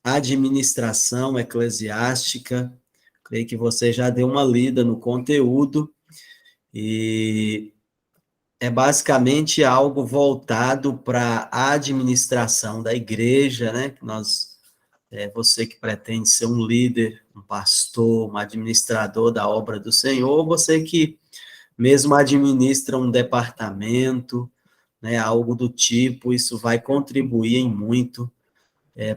Administração eclesiástica. Creio que você já deu uma lida no conteúdo e é basicamente algo voltado para a administração da igreja, né? Você que pretende ser um líder, um pastor, um administrador da obra do Senhor, você que mesmo administra um departamento, né, algo do tipo, isso vai contribuir em muito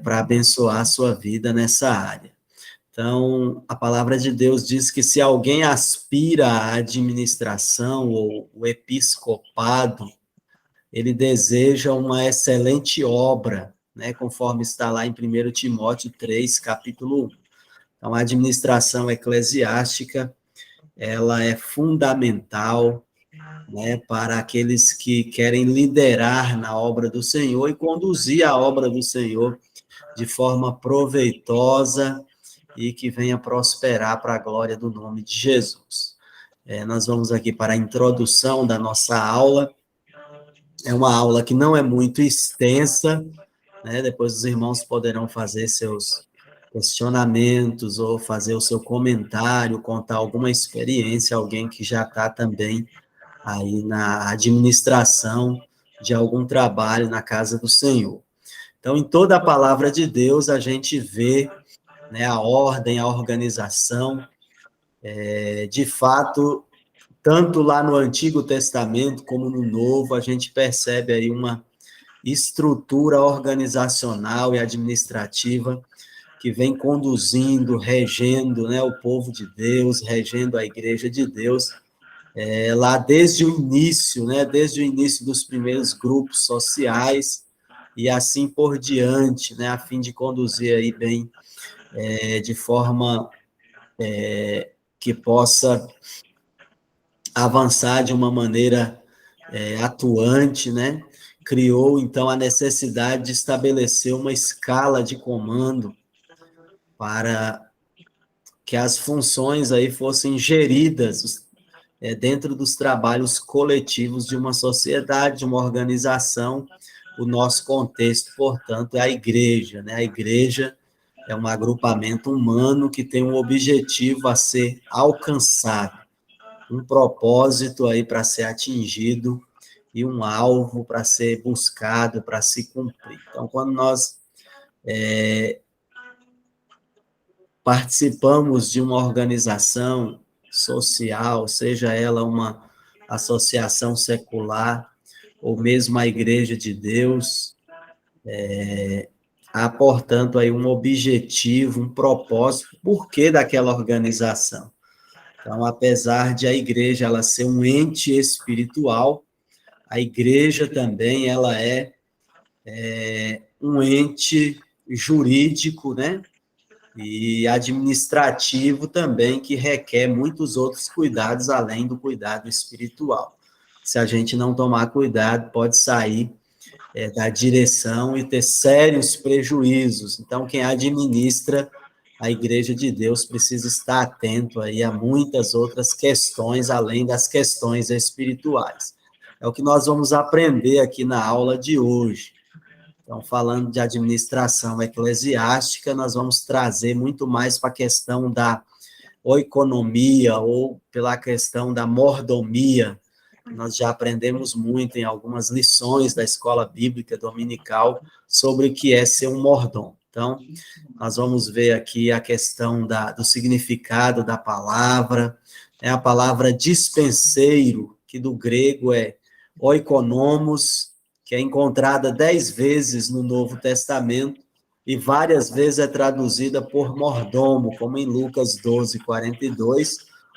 para abençoar a sua vida nessa área. Então, a palavra de Deus diz que se alguém aspira à administração ou o episcopado, ele deseja uma excelente obra, né, conforme está lá em 1 Timóteo 3, capítulo 1. Então, a administração eclesiástica, ela é fundamental, né, para aqueles que querem liderar na obra do Senhor e conduzir a obra do Senhor de forma proveitosa e que venha prosperar para a glória do nome de Jesus. Nós vamos aqui para a introdução da nossa aula. É uma aula que não é muito extensa, né? Depois os irmãos poderão fazer seus questionamentos ou fazer o seu comentário, contar alguma experiência, alguém que já está também aí na administração de algum trabalho na casa do Senhor. Então, em toda a palavra de Deus, a gente vê, né, a ordem, a organização, de fato, tanto lá no Antigo Testamento como no Novo, a gente percebe aí uma estrutura organizacional e administrativa que vem conduzindo, regendo, né, o povo de Deus, regendo a igreja de Deus, lá desde o início, né, desde o início dos primeiros grupos sociais e assim por diante, né, a fim de conduzir aí bem, de forma que possa avançar de uma maneira atuante, né? Criou, então, a necessidade de estabelecer uma escala de comando para que as funções aí fossem geridas dentro dos trabalhos coletivos de uma sociedade, de uma organização. O nosso contexto, portanto, é a igreja, né? A igreja é um agrupamento humano que tem um objetivo a ser alcançado, um propósito aí para ser atingido e um alvo para ser buscado, para se cumprir. Então, quando nós participamos de uma organização social, seja ela uma associação secular ou mesmo a Igreja de Deus, há, portanto, aí um objetivo, um propósito, por que daquela organização. Então, apesar de a igreja ela ser um ente espiritual, a igreja também ela é um ente jurídico, né? E administrativo também, que requer muitos outros cuidados, além do cuidado espiritual. Se a gente não tomar cuidado, pode sair da direção e ter sérios prejuízos. Então, quem administra a Igreja de Deus precisa estar atento aí a muitas outras questões, além das questões espirituais. É o que nós vamos aprender aqui na aula de hoje. Então, falando de administração eclesiástica, nós vamos trazer muito mais para a questão da oikonomia ou pela questão da mordomia. Nós já aprendemos muito em algumas lições da escola bíblica dominical sobre o que é ser um mordomo. Então, nós vamos ver aqui a questão do significado da palavra, a palavra dispenseiro, que do grego é oikonomos, que é encontrada 10 vezes no Novo Testamento, e várias vezes é traduzida por mordomo, como em Lucas 12, 42,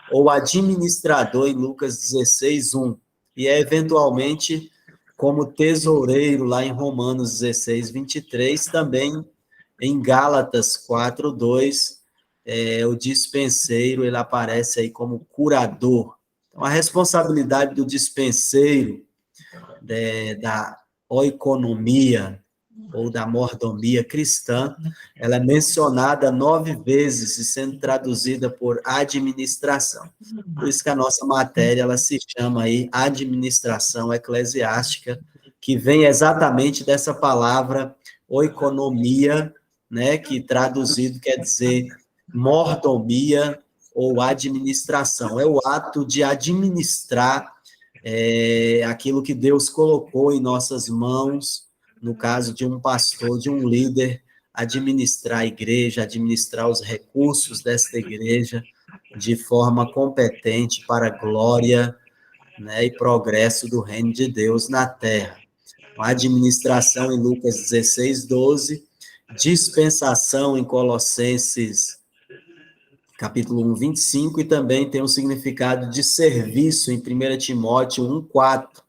ou administrador em Lucas 16, 1, e é eventualmente como tesoureiro lá em Romanos 16, 23, também em Gálatas 4, 2, o dispenseiro, ele aparece aí como curador. Então, a responsabilidade do dispenseiro, da oikonomia, ou da mordomia cristã, ela é mencionada 9 vezes e sendo traduzida por administração. Por isso que a nossa matéria, ela se chama aí administração eclesiástica, que vem exatamente dessa palavra oikonomia, né, que traduzido quer dizer mordomia ou administração. É o ato de administrar aquilo que Deus colocou em nossas mãos, no caso de um pastor, de um líder, administrar a igreja, administrar os recursos desta igreja de forma competente para a glória, né, e progresso do reino de Deus na terra. A administração em Lucas 16, 12, dispensação em Colossenses capítulo 1, 25, e também tem um significado de serviço em 1 Timóteo 1, 4.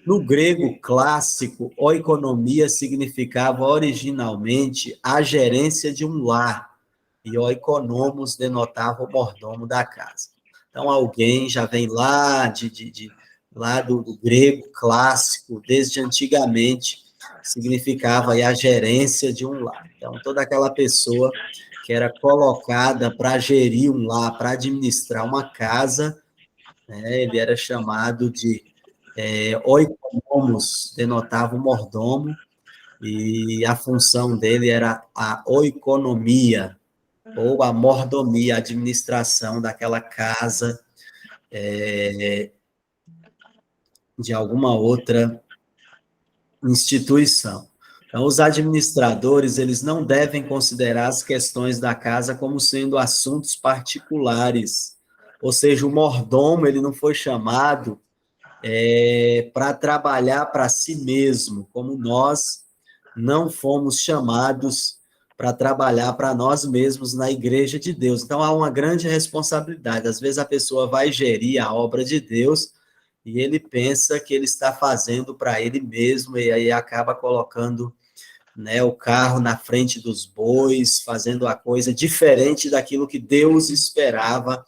No grego clássico, oikonomia significava originalmente a gerência de um lar, e oikonomos denotava o mordomo da casa. Então, alguém já vem lá, lá do grego clássico, desde antigamente, significava aí a gerência de um lar. Então, toda aquela pessoa que era colocada para gerir um lar, para administrar uma casa, né, ele era chamado de oikonomos, denotava o mordomo, e a função dele era a oikonomia, ou a mordomia, a administração daquela casa, de alguma outra instituição. Então, os administradores, eles não devem considerar as questões da casa como sendo assuntos particulares, ou seja, o mordomo, ele não foi chamado para trabalhar para si mesmo, como nós não fomos chamados para trabalhar para nós mesmos na igreja de Deus. Então, há uma grande responsabilidade. Às vezes, a pessoa vai gerir a obra de Deus e ele pensa que ele está fazendo para ele mesmo, e aí acaba colocando, né, o carro na frente dos bois, fazendo a coisa diferente daquilo que Deus esperava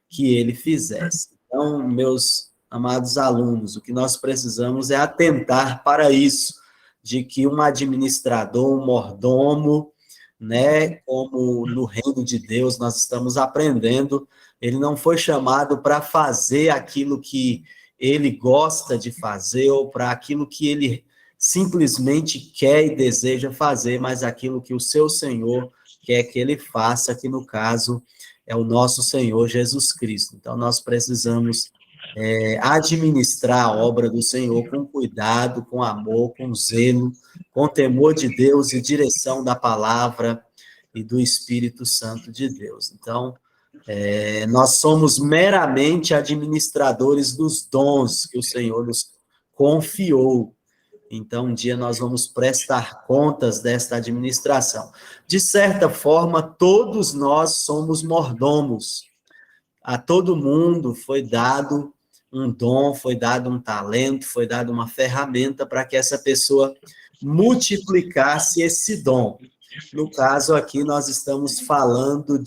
que ele fizesse. Então, meus amados alunos, o que nós precisamos é atentar para isso, de que um administrador, um mordomo, né, como no reino de Deus nós estamos aprendendo, ele não foi chamado para fazer aquilo que ele gosta de fazer, ou para aquilo que ele simplesmente quer e deseja fazer, mas aquilo que o seu Senhor quer que ele faça, que no caso é o nosso Senhor Jesus Cristo. Então, nós precisamos administrar a obra do Senhor com cuidado, com amor, com zelo, com temor de Deus e direção da palavra e do Espírito Santo de Deus. Então, nós somos meramente administradores dos dons que o Senhor nos confiou. Então, um dia nós vamos prestar contas desta administração. De certa forma, todos nós somos mordomos. A todo mundo foi dado um dom, foi dado um talento, foi dado uma ferramenta para que essa pessoa multiplicasse esse dom. No caso aqui, nós estamos falando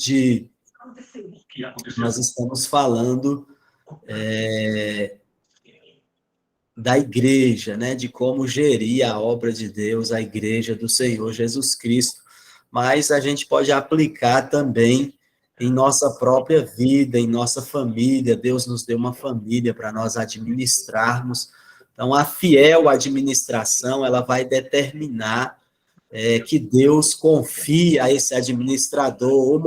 da igreja, né, de como gerir a obra de Deus, a igreja do Senhor Jesus Cristo, mas a gente pode aplicar também em nossa própria vida, em nossa família. Deus nos deu uma família para nós administrarmos. Então, a fiel administração, ela vai determinar que Deus confia a esse administrador ou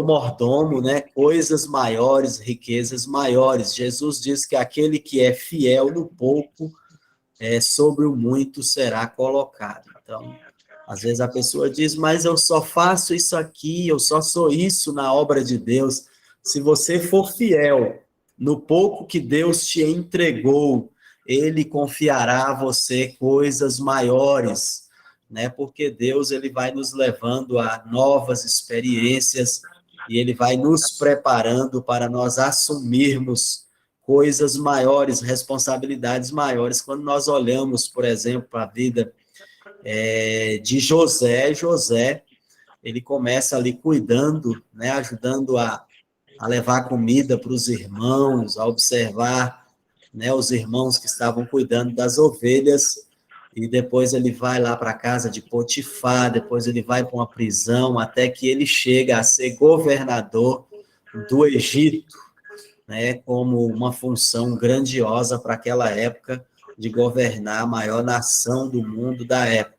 mordomo, né, coisas maiores, riquezas maiores. Jesus diz que aquele que é fiel no pouco, sobre o muito será colocado. Então, às vezes a pessoa diz, mas eu só faço isso aqui, eu só sou isso na obra de Deus. Se você for fiel no pouco que Deus te entregou, ele confiará a você coisas maiores, né? Porque Deus, ele vai nos levando a novas experiências e ele vai nos preparando para nós assumirmos coisas maiores, responsabilidades maiores. Quando nós olhamos, por exemplo, para a vida de José, ele começa ali cuidando, né, ajudando a levar comida para os irmãos, a observar, né, os irmãos que estavam cuidando das ovelhas, e depois ele vai lá para a casa de Potifar, depois ele vai para uma prisão, até que ele chega a ser governador do Egito, né, como uma função grandiosa para aquela época, de governar a maior nação do mundo da época.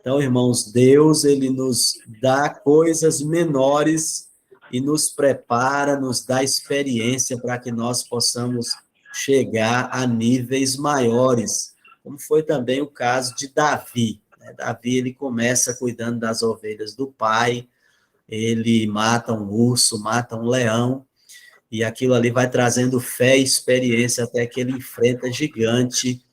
Então, irmãos, Deus, ele nos dá coisas menores e nos prepara, nos dá experiência para que nós possamos chegar a níveis maiores, como foi também o caso de Davi. Davi, ele começa cuidando das ovelhas do pai, ele mata um urso, mata um leão, e aquilo ali vai trazendo fé e experiência até que ele enfrenta gigante,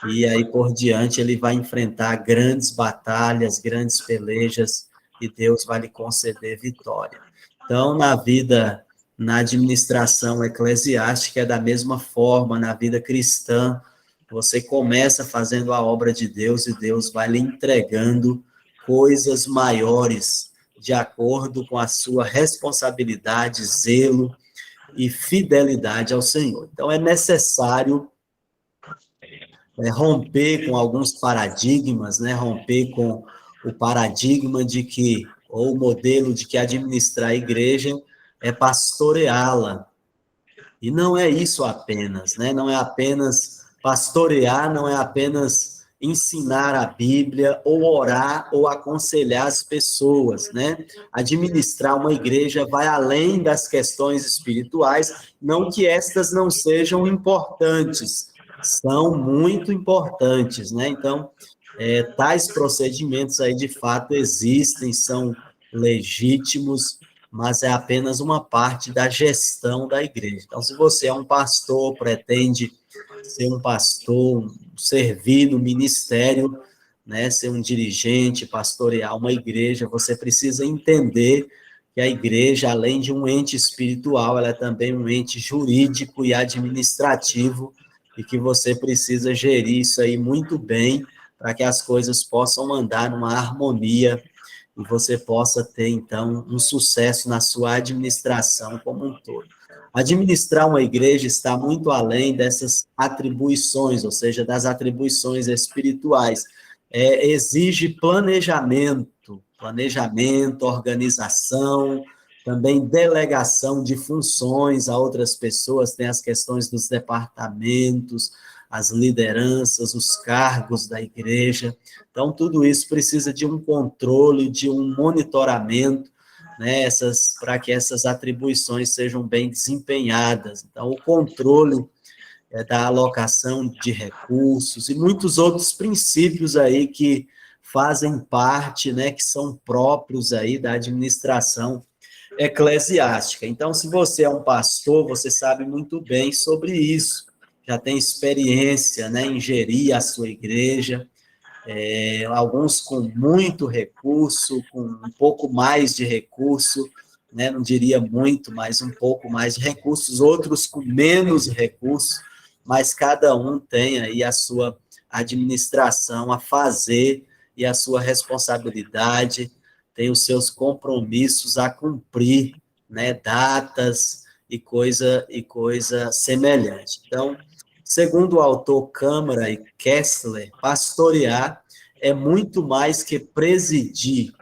e aí por diante ele vai enfrentar grandes batalhas, grandes pelejas, e Deus vai lhe conceder vitória. Então, na vida, na administração eclesiástica, é da mesma forma, na vida cristã, você começa fazendo a obra de Deus, e Deus vai lhe entregando coisas maiores, de acordo com a sua responsabilidade, zelo e fidelidade ao Senhor. Então, é necessário romper com alguns paradigmas, né? Romper com o paradigma de que, ou o modelo de que administrar a igreja é pastoreá-la. E não é isso apenas, né? Não é apenas pastorear, não é apenas ensinar a Bíblia, ou orar, ou aconselhar as pessoas, né? Administrar uma igreja vai além das questões espirituais, não que estas não sejam importantes, são muito importantes, né? Então, tais procedimentos aí, de fato, existem, são legítimos, mas é apenas uma parte da gestão da igreja. Então, se você é um pastor, pretende ser um pastor, servir no ministério, né, ser um dirigente, pastorear uma igreja, você precisa entender que a igreja, além de um ente espiritual, ela é também um ente jurídico e administrativo, e que você precisa gerir isso aí muito bem, para que as coisas possam andar numa harmonia, e você possa ter, então, um sucesso na sua administração como um todo. Administrar uma igreja está muito além dessas atribuições, ou seja, das atribuições espirituais. Exige planejamento, organização, também delegação de funções a outras pessoas, tem as questões dos departamentos, as lideranças, os cargos da igreja. Então, tudo isso precisa de um controle, de um monitoramento, né, para que essas atribuições sejam bem desempenhadas. Então, o controle da alocação de recursos e muitos outros princípios aí que fazem parte, né, que são próprios aí da administração eclesiástica. Então, se você é um pastor, você sabe muito bem sobre isso, já tem experiência, né, em gerir a sua igreja, alguns com muito recurso, com um pouco mais de recurso, né, não diria muito, mas um pouco mais de recursos, outros com menos recursos, mas cada um tem aí a sua administração a fazer e a sua responsabilidade, tem os seus compromissos a cumprir, né, datas e coisa semelhante. Então, segundo o autor Câmara e Kessler, pastorear é muito mais que presidir,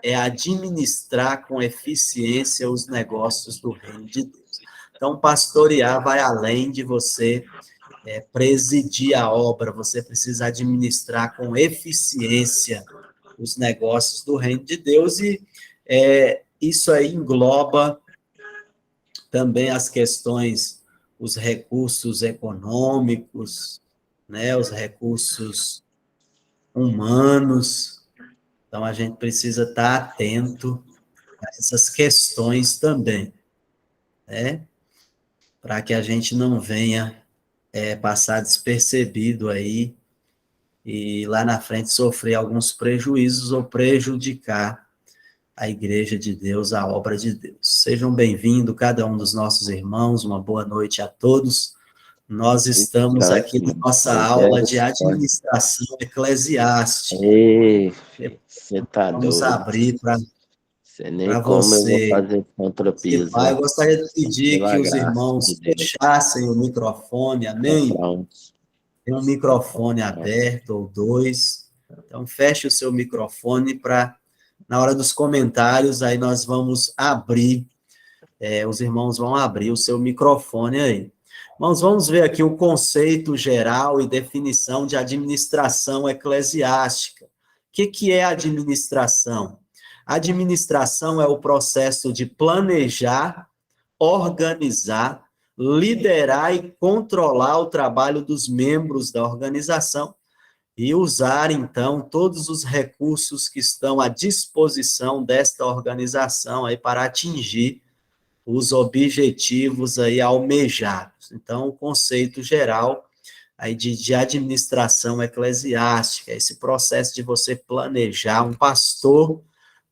é administrar com eficiência os negócios do reino de Deus. Então, pastorear vai além de você presidir a obra, você precisa administrar com eficiência os negócios do reino de Deus, e isso aí engloba também as questões, os recursos econômicos, né, os recursos humanos. Então, a gente precisa estar atento a essas questões também, né, para que a gente não venha passar despercebido aí e lá na frente sofrer alguns prejuízos ou prejudicar a igreja de Deus, a obra de Deus. Sejam bem-vindos, cada um dos nossos irmãos, uma boa noite a todos. Nós estamos aqui na nossa aula de administração eclesiástica. Você tá Vamos doido. abrir para nem como você. Eu vou fazer contrapiso. Eu gostaria de pedir que os irmãos fechassem o microfone, amém? Tem um microfone aberto ou dois. Então, feche o seu microfone para, na hora dos comentários, aí nós vamos abrir, os irmãos vão abrir o seu microfone aí. Irmãos, vamos ver aqui o conceito geral e definição de administração eclesiástica, que é administração? Administração é o processo de planejar, organizar, liderar e controlar o trabalho dos membros da organização e usar, então, todos os recursos que estão à disposição desta organização aí para atingir os objetivos aí almejados. Então, o conceito geral aí de administração eclesiástica, esse processo de você planejar, um pastor,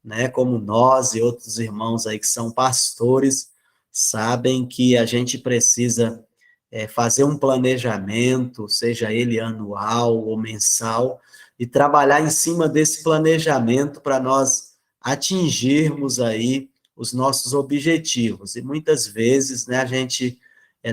né, como nós e outros irmãos aí que são pastores, sabem que a gente precisa fazer um planejamento, seja ele anual ou mensal, e trabalhar em cima desse planejamento para nós atingirmos aí os nossos objetivos. E muitas vezes, né, a gente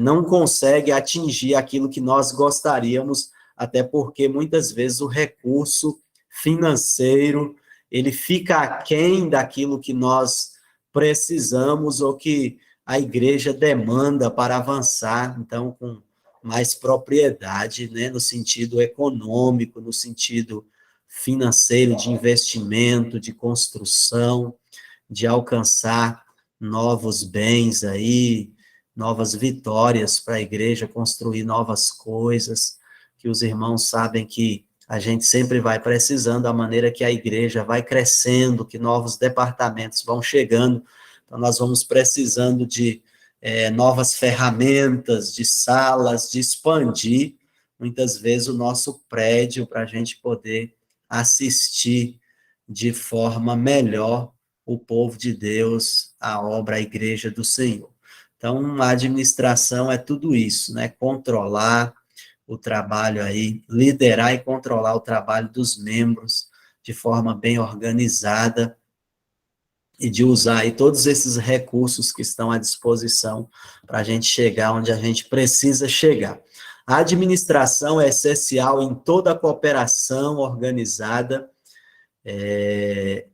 não consegue atingir aquilo que nós gostaríamos, até porque muitas vezes o recurso financeiro ele fica aquém daquilo que nós precisamos ou que a igreja demanda para avançar, então, com mais propriedade, né, no sentido econômico, no sentido financeiro, de investimento, de construção, de alcançar novos bens aí, novas vitórias para a igreja, construir novas coisas, que os irmãos sabem que a gente sempre vai precisando, da maneira que a igreja vai crescendo, que novos departamentos vão chegando, então nós vamos precisando de novas ferramentas, de salas, de expandir, muitas vezes, o nosso prédio para a gente poder assistir de forma melhor o povo de Deus, a obra, a igreja do Senhor. Então, a administração é tudo isso, né? Controlar o trabalho aí, liderar e controlar o trabalho dos membros de forma bem organizada e de usar aí todos esses recursos que estão à disposição para a gente chegar onde a gente precisa chegar. A administração é essencial em toda a cooperação organizada, é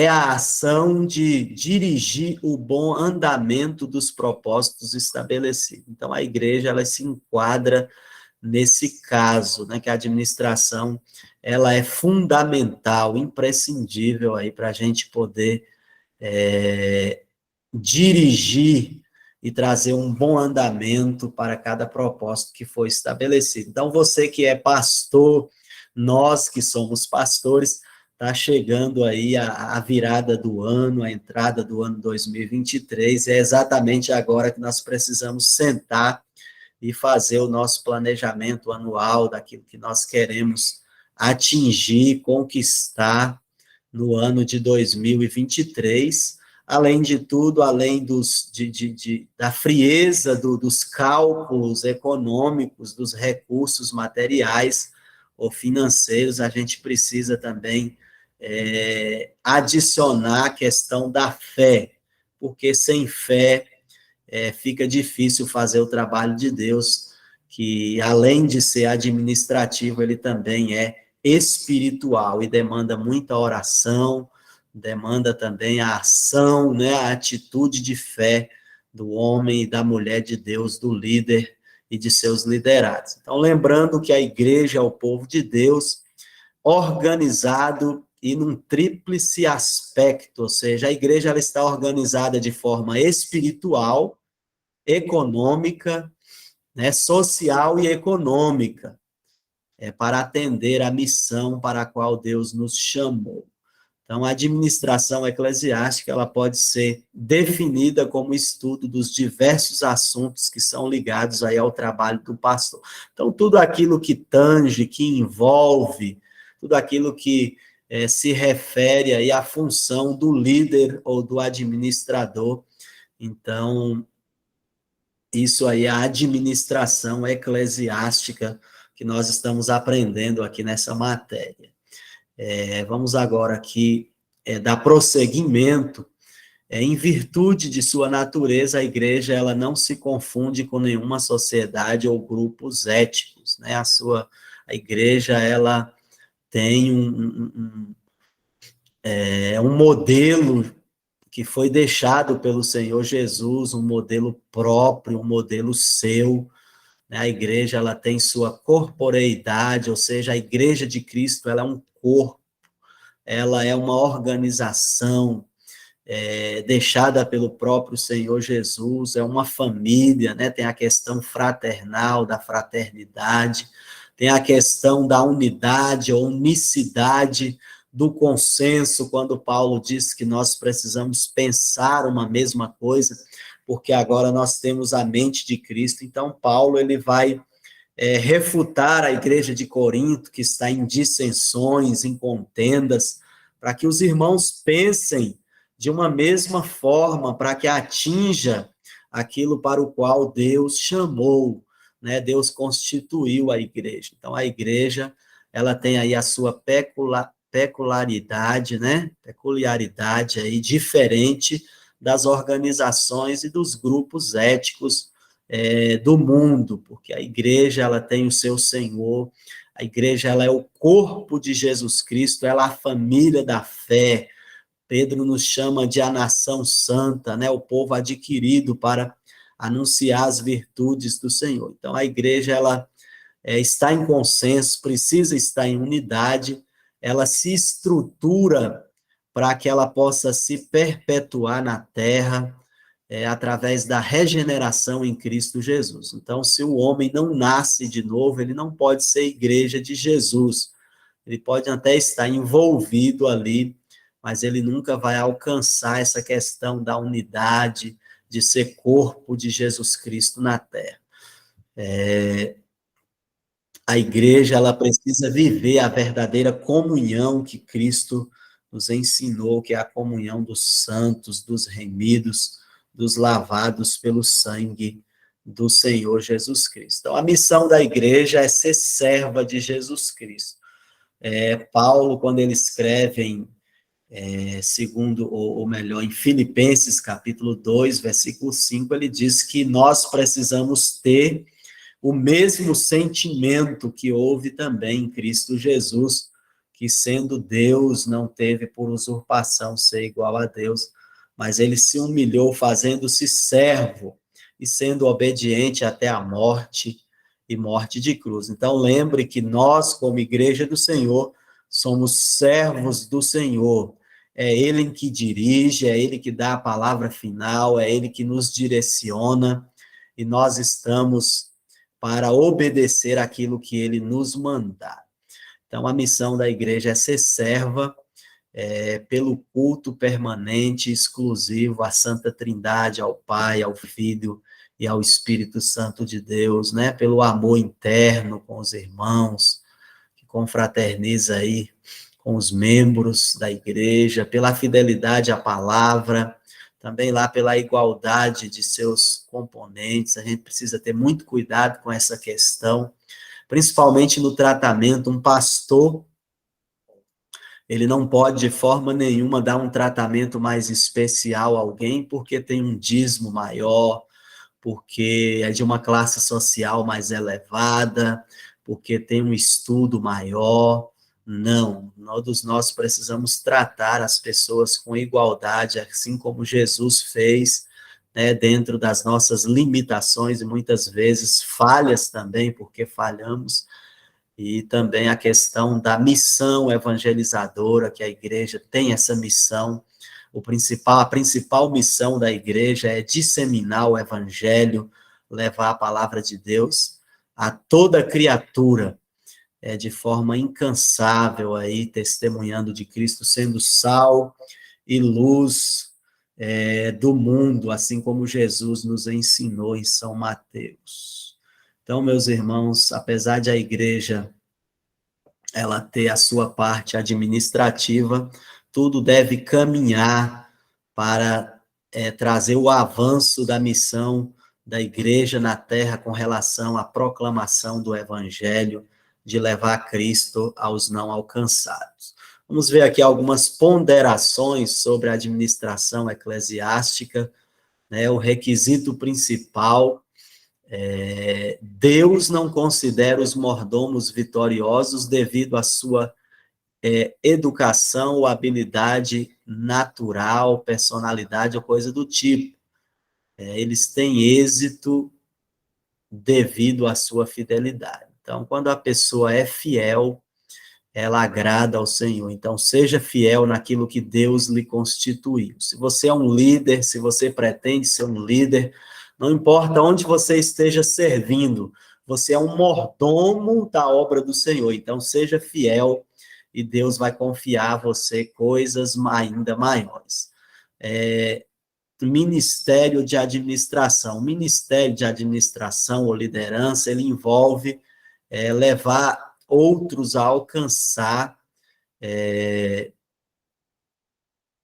a ação de dirigir o bom andamento dos propósitos estabelecidos. Então, a igreja, ela se enquadra nesse caso, né, que a administração, ela é fundamental, imprescindível aí para a gente poder dirigir e trazer um bom andamento para cada propósito que foi estabelecido. Então, você que é pastor, nós que somos pastores, está chegando aí a virada do ano, a entrada do ano 2023, é exatamente agora que nós precisamos sentar e fazer o nosso planejamento anual daquilo que nós queremos atingir, conquistar no ano de 2023, além de tudo, além da frieza dos cálculos econômicos, dos recursos materiais ou financeiros, a gente precisa também adicionar a questão da fé, porque sem fé fica difícil fazer o trabalho de Deus, que além de ser administrativo, ele também é espiritual e demanda muita oração, demanda também a ação, né, a atitude de fé do homem e da mulher de Deus, do líder e de seus liderados. Então, lembrando que a igreja é o povo de Deus, organizado e num tríplice aspecto, ou seja, a igreja ela está organizada de forma espiritual, econômica, né, social e econômica, para atender a missão para a qual Deus nos chamou. Então, a administração eclesiástica ela pode ser definida como estudo dos diversos assuntos que são ligados aí ao trabalho do pastor. Então, tudo aquilo que tange, que envolve, tudo aquilo que se refere aí à função do líder ou do administrador. Então, isso aí é a administração eclesiástica que nós estamos aprendendo aqui nessa matéria. Vamos agora aqui dar prosseguimento. Em virtude de sua natureza, a igreja ela não se confunde com nenhuma sociedade ou grupos éticos, né? A igreja ela tem um modelo que foi deixado pelo Senhor Jesus, um modelo próprio, um modelo seu. A igreja ela tem sua corporeidade, ou seja, a igreja de Cristo ela é um corpo, ela é uma organização deixada pelo próprio Senhor Jesus, é uma família, né? Tem a questão fraternal, da fraternidade, tem a questão da unidade ou unicidade do consenso, quando Paulo diz que nós precisamos pensar uma mesma coisa, porque agora nós temos a mente de Cristo. Então, Paulo ele vai refutar a igreja de Corinto, que está em dissensões, em contendas, para que os irmãos pensem de uma mesma forma, para que atinja aquilo para o qual Deus chamou, né? Deus constituiu a igreja. Então, a igreja, ela tem aí a sua peculiaridade, né? Peculiaridade aí, diferente das organizações e dos grupos éticos do mundo, porque a igreja ela tem o seu Senhor, a igreja ela é o corpo de Jesus Cristo, ela é a família da fé. Pedro nos chama de a nação santa, né? O povo adquirido para anunciar as virtudes do Senhor. Então a igreja ela está em consenso, precisa estar em unidade, ela se estrutura para que ela possa se perpetuar na terra, através da regeneração em Cristo Jesus. Então, se o homem não nasce de novo, ele não pode ser igreja de Jesus. Ele pode até estar envolvido ali, mas ele nunca vai alcançar essa questão da unidade, de ser corpo de Jesus Cristo na terra. A igreja ela precisa viver a verdadeira comunhão que Cristo nos ensinou, que é a comunhão dos santos, dos remidos, dos lavados pelo sangue do Senhor Jesus Cristo. Então, a missão da igreja é ser serva de Jesus Cristo. Paulo, quando ele escreve ou melhor, em Filipenses, capítulo 2, versículo 5, ele diz que nós precisamos ter o mesmo sentimento que houve também em Cristo Jesus, que sendo Deus, não teve por usurpação ser igual a Deus, mas ele se humilhou fazendo-se servo e sendo obediente até a morte e morte de cruz. Então lembre que nós, como igreja do Senhor, somos servos do Senhor. É Ele que dirige, é Ele que dá a palavra final, é Ele que nos direciona, e nós estamos para obedecer aquilo que Ele nos mandar. Então, a missão da igreja é ser serva pelo culto permanente, exclusivo à Santa Trindade, ao Pai, ao Filho e ao Espírito Santo de Deus, né? Pelo amor interno com os irmãos, que confraterniza aí com os membros da igreja, pela fidelidade à palavra, também lá pela igualdade de seus componentes. A gente precisa ter muito cuidado com essa questão, principalmente no tratamento. Um pastor, ele não pode de forma nenhuma dar um tratamento mais especial a alguém porque tem um dízimo maior, porque é de uma classe social mais elevada, porque tem um estudo maior. Não, todos nós precisamos tratar as pessoas com igualdade, assim como Jesus fez, né, dentro das nossas limitações e muitas vezes falhas também, porque falhamos, e também a questão da missão evangelizadora, que a igreja tem essa missão. A principal missão da igreja é disseminar o evangelho, levar a palavra de Deus a toda criatura, de forma incansável aí, testemunhando de Cristo, sendo sal e luz do mundo, assim como Jesus nos ensinou em São Mateus. Então, meus irmãos, apesar de a igreja ela ter a sua parte administrativa, tudo deve caminhar para trazer o avanço da missão da igreja na terra com relação à proclamação do evangelho, de levar Cristo aos não alcançados. Vamos ver aqui algumas ponderações sobre a administração eclesiástica, né? O requisito principal: Deus não considera os mordomos vitoriosos devido à sua educação ou habilidade natural, personalidade ou coisa do tipo. Eles têm êxito devido à sua fidelidade. Então, quando a pessoa é fiel, ela agrada ao Senhor. Então, seja fiel naquilo que Deus lhe constituiu. Se você é um líder, se você pretende ser um líder, não importa onde você esteja servindo, você é um mordomo da obra do Senhor. Então, seja fiel e Deus vai confiar a você coisas ainda maiores. Ministério de administração. O ministério de administração ou liderança, ele envolve levar outros a alcançar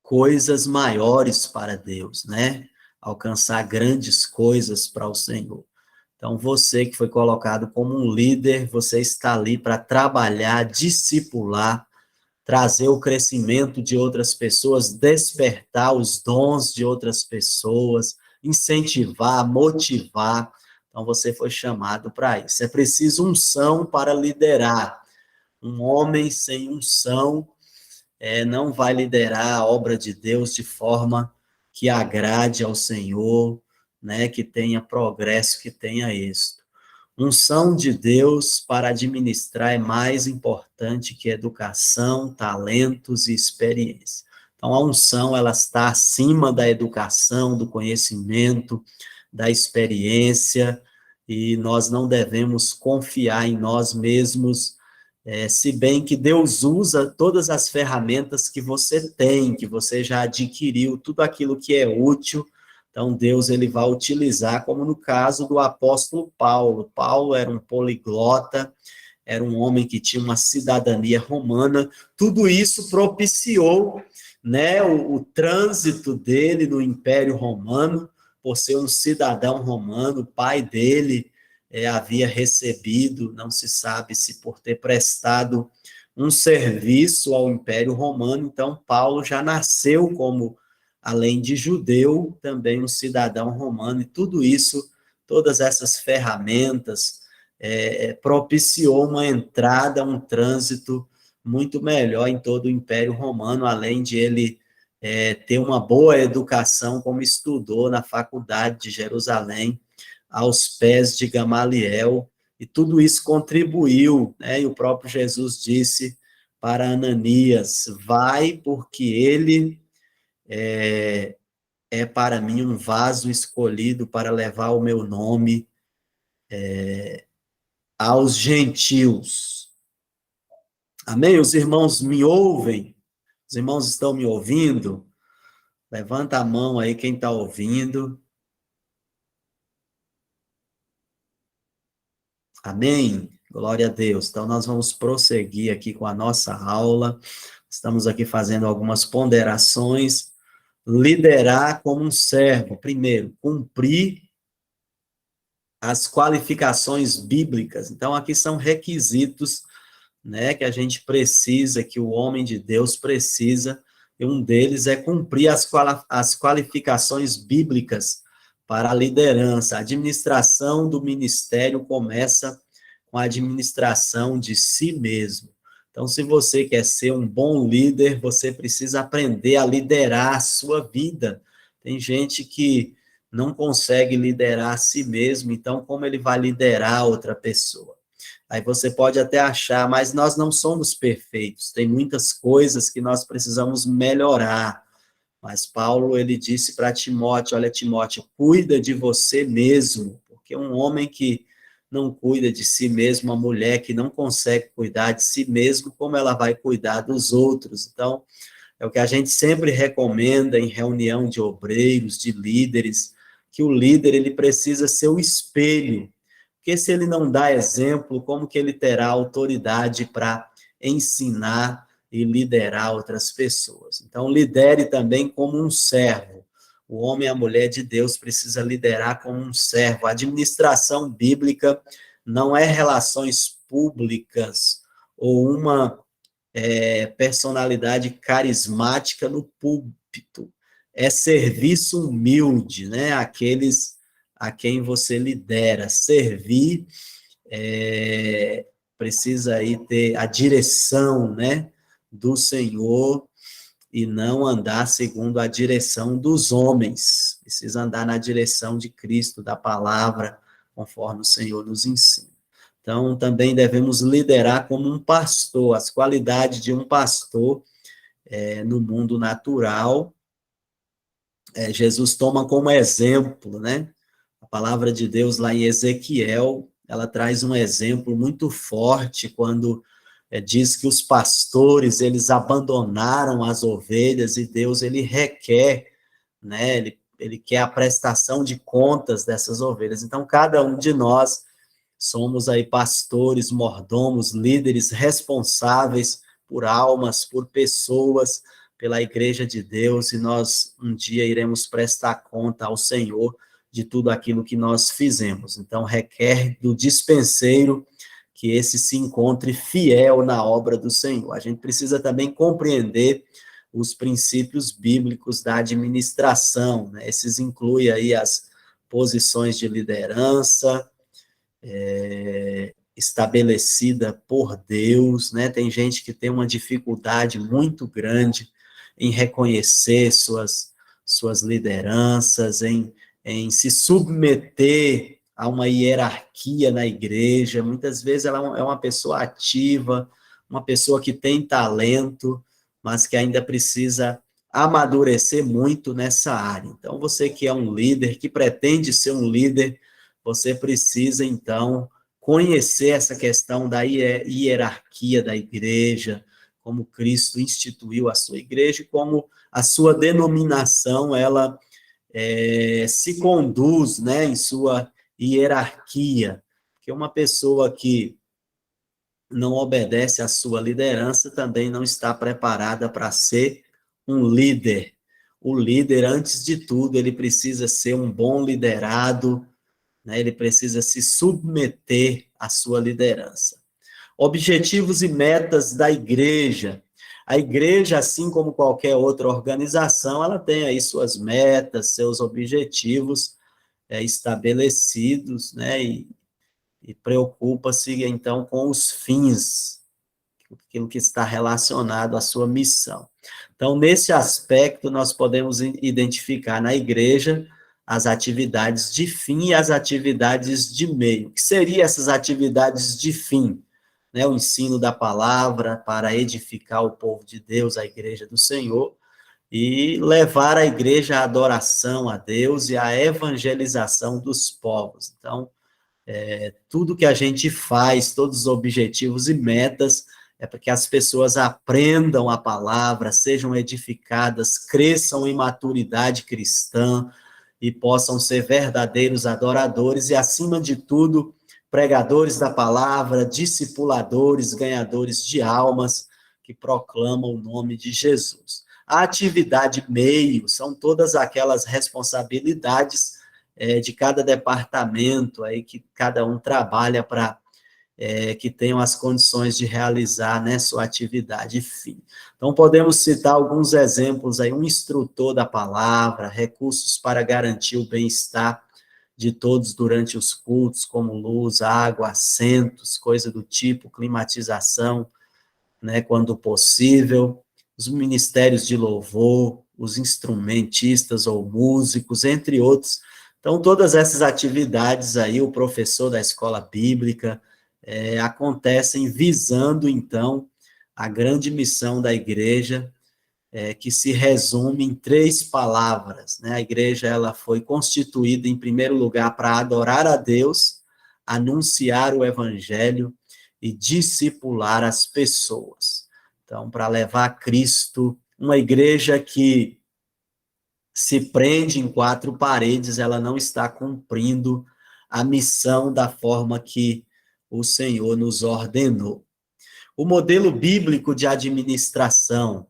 coisas maiores para Deus, né? Alcançar grandes coisas para o Senhor. Então, você que foi colocado como um líder, você está ali para trabalhar, discipular, trazer o crescimento de outras pessoas, despertar os dons de outras pessoas, incentivar, motivar. Então, você foi chamado para isso. É preciso unção para liderar. Um homem sem unção não vai liderar a obra de Deus de forma que agrade ao Senhor, né, que tenha progresso, que tenha êxito. Unção de Deus para administrar é mais importante que educação, talentos e experiência. Então, a unção, ela está acima da educação, do conhecimento, da experiência, e nós não devemos confiar em nós mesmos, se bem que Deus usa todas as ferramentas que você tem, que você já adquiriu, tudo aquilo que é útil, então Deus ele vai utilizar, como no caso do apóstolo Paulo. Paulo era um poliglota, era um homem que tinha uma cidadania romana, tudo isso propiciou, né, o trânsito dele no Império Romano, por ser um cidadão romano. O pai dele havia recebido, não se sabe se por ter prestado um serviço ao Império Romano. Então, Paulo já nasceu como, além de judeu, também um cidadão romano, e tudo isso, todas essas ferramentas, propiciou uma entrada, um trânsito muito melhor em todo o Império Romano, além de ele ter uma boa educação, como estudou na faculdade de Jerusalém, aos pés de Gamaliel, e tudo isso contribuiu, né? E o próprio Jesus disse para Ananias: vai, porque ele é para mim um vaso escolhido para levar o meu nome aos gentios. Amém? Os irmãos me ouvem? Os irmãos estão me ouvindo? Levanta a mão aí quem está ouvindo. Amém? Glória a Deus. Então, nós vamos prosseguir aqui com a nossa aula. Estamos aqui fazendo algumas ponderações. Liderar como um servo. Primeiro, cumprir as qualificações bíblicas. Então, aqui são requisitos, né, que a gente precisa, que o homem de Deus precisa, e um deles é cumprir as qualificações bíblicas para a liderança. A administração do ministério começa com a administração de si mesmo. Então, se você quer ser um bom líder, você precisa aprender a liderar a sua vida. Tem gente que não consegue liderar a si mesmo, então como ele vai liderar outra pessoa? Aí você pode até achar, mas nós não somos perfeitos, tem muitas coisas que nós precisamos melhorar. Mas Paulo, ele disse para Timóteo: olha, Timóteo, cuida de você mesmo, porque um homem que não cuida de si mesmo, uma mulher que não consegue cuidar de si mesmo, como ela vai cuidar dos outros? Então, é o que a gente sempre recomenda em reunião de obreiros, de líderes, que o líder ele precisa ser o espelho, porque se ele não dá exemplo, como que ele terá autoridade para ensinar e liderar outras pessoas? Então, lidere também como um servo. O homem e a mulher de Deus precisa liderar como um servo. A administração bíblica não é relações públicas ou uma personalidade carismática no púlpito. É serviço humilde, né? Aqueles a quem você lidera. Servir precisa aí ter a direção, né, do Senhor, e não andar segundo a direção dos homens. Precisa andar na direção de Cristo, da palavra, conforme o Senhor nos ensina. Então, também devemos liderar como um pastor, as qualidades de um pastor no mundo natural. Jesus toma como exemplo, né? A palavra de Deus lá em Ezequiel, ela traz um exemplo muito forte quando diz que os pastores, eles abandonaram as ovelhas e Deus, ele requer, né? Ele quer a prestação de contas dessas ovelhas. Então, cada um de nós somos aí pastores, mordomos, líderes responsáveis por almas, por pessoas, pela igreja de Deus, e nós um dia iremos prestar conta ao Senhor de tudo aquilo que nós fizemos. Então, requer do dispenseiro que esse se encontre fiel na obra do Senhor. A gente precisa também compreender os princípios bíblicos da administração, né? Esses incluem aí as posições de liderança, estabelecida por Deus, né? Tem gente que tem uma dificuldade muito grande em reconhecer suas lideranças, em se submeter a uma hierarquia na igreja. Muitas vezes ela é uma pessoa ativa, uma pessoa que tem talento, mas que ainda precisa amadurecer muito nessa área. Então, você que é um líder, que pretende ser um líder, você precisa, então, conhecer essa questão da hierarquia da igreja, como Cristo instituiu a sua igreja, e como a sua denominação, ela se conduz, né, em sua hierarquia. Porque uma pessoa que não obedece à sua liderança também não está preparada para ser um líder. O líder, antes de tudo, ele precisa ser um bom liderado, né? Ele precisa se submeter à sua liderança. Objetivos e metas da igreja. A igreja, assim como qualquer outra organização, ela tem aí suas metas, seus objetivos estabelecidos, né? E preocupa-se, então, com os fins, aquilo que está relacionado à sua missão. Então, nesse aspecto, nós podemos identificar na igreja as atividades de fim e as atividades de meio. O que seriam essas atividades de fim? Né, o ensino da palavra para edificar o povo de Deus, a igreja do Senhor, e levar a igreja à adoração a Deus e à evangelização dos povos. Então, tudo que a gente faz, todos os objetivos e metas, é para que as pessoas aprendam a palavra, sejam edificadas, cresçam em maturidade cristã e possam ser verdadeiros adoradores e, acima de tudo, pregadores da palavra, discipuladores, ganhadores de almas que proclamam o nome de Jesus. A atividade meio são todas aquelas responsabilidades de cada departamento aí que cada um trabalha para que tenham as condições de realizar, né, sua atividade fim. Então, podemos citar alguns exemplos aí, um instrutor da palavra, recursos para garantir o bem-estar de todos durante os cultos, como luz, água, assentos, coisa do tipo, climatização, né, quando possível, os ministérios de louvor, os instrumentistas ou músicos, entre outros. Então, todas essas atividades aí, o professor da escola bíblica, acontecem visando, então, a grande missão da igreja, que se resume em 3 palavras, né? A igreja, ela foi constituída, em primeiro lugar, para adorar a Deus, anunciar o evangelho e discipular as pessoas. Então, para levar a Cristo, uma igreja que se prende em 4 paredes, ela não está cumprindo a missão da forma que o Senhor nos ordenou. O modelo bíblico de administração,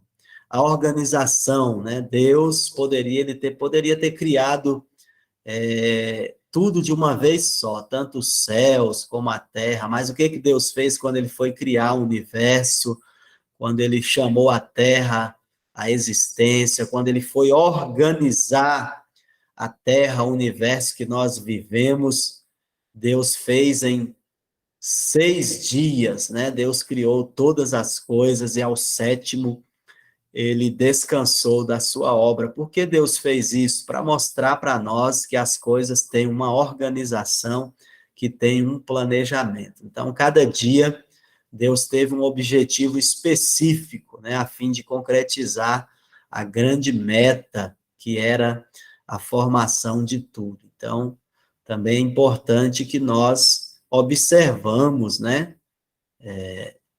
a organização, né? Deus poderia ter criado tudo de uma vez só, tanto os céus como a terra, mas o que Deus fez quando ele foi criar o universo, quando ele chamou a terra à existência, quando ele foi organizar a terra, o universo que nós vivemos, Deus fez em 6 dias, né? Deus criou todas as coisas e ao 7º ele descansou da sua obra. Por que Deus fez isso? Para mostrar para nós que as coisas têm uma organização que tem um planejamento. Então, cada dia, Deus teve um objetivo específico, né, a fim de concretizar a grande meta, que era a formação de tudo. Então, também é importante que nós observamos, né,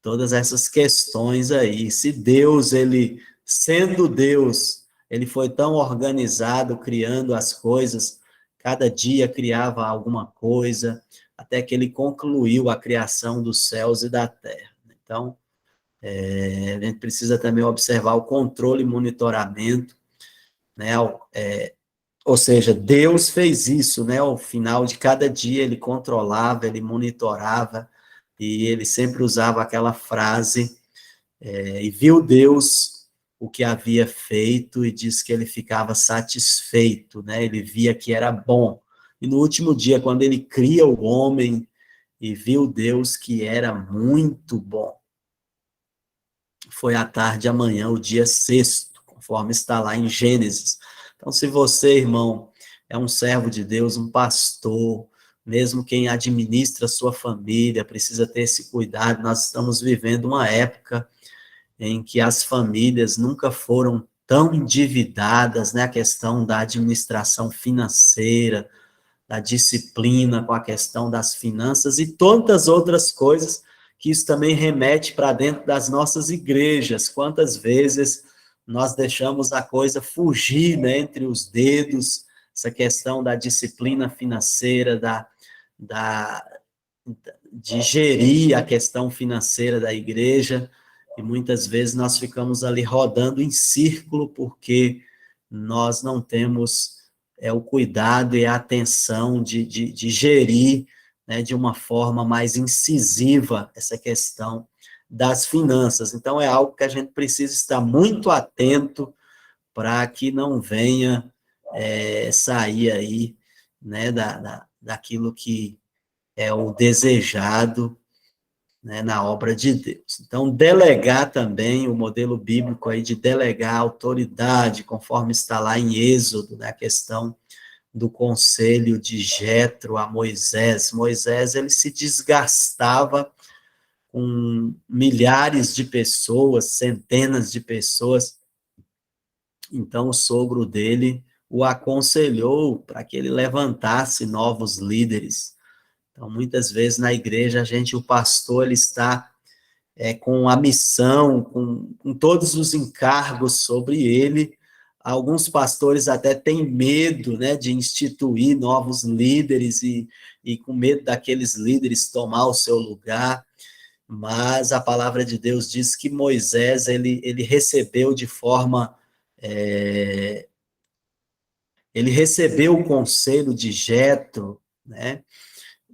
todas essas questões aí. Se Deus, ele, sendo Deus, ele foi tão organizado, criando as coisas, cada dia criava alguma coisa, até que ele concluiu a criação dos céus e da terra. Então, a gente precisa também observar o controle e monitoramento, né? Ou seja, Deus fez isso, né? Ao final de cada dia ele controlava, ele monitorava, e ele sempre usava aquela frase, e viu Deus o que havia feito e diz que ele ficava satisfeito, né? Ele via que era bom. E no último dia, quando ele cria o homem e viu Deus que era muito bom, foi à tarde amanhã, o dia sexto, conforme está lá em Gênesis. Então, se você, irmão, é um servo de Deus, um pastor, mesmo quem administra a sua família, precisa ter esse cuidado. Nós estamos vivendo uma época em que as famílias nunca foram tão endividadas, né? A questão da administração financeira, da disciplina com a questão das finanças e tantas outras coisas, que isso também remete para dentro das nossas igrejas. Quantas vezes nós deixamos a coisa fugir, né, entre os dedos, essa questão da disciplina financeira, da, de gerir a questão financeira da igreja, e muitas vezes nós ficamos ali rodando em círculo, porque nós não temos o cuidado e a atenção de gerir, né, de uma forma mais incisiva essa questão das finanças. Então, é algo que a gente precisa estar muito atento para que não venha sair aí, né, daquilo que é o desejado, né, na obra de Deus. Então, delegar também, o modelo bíblico aí de delegar autoridade, conforme está lá em Êxodo, né, a questão do conselho de Jetro a Moisés. Moisés, ele se desgastava com milhares de pessoas, centenas de pessoas. Então, o sogro dele o aconselhou para que ele levantasse novos líderes. Então, muitas vezes na igreja, o pastor, ele está com a missão, com todos os encargos sobre ele. Alguns pastores até têm medo, né, de instituir novos líderes e com medo daqueles líderes tomar o seu lugar, mas a palavra de Deus diz que Moisés, ele recebeu de forma... ele recebeu o conselho de Jetro, né,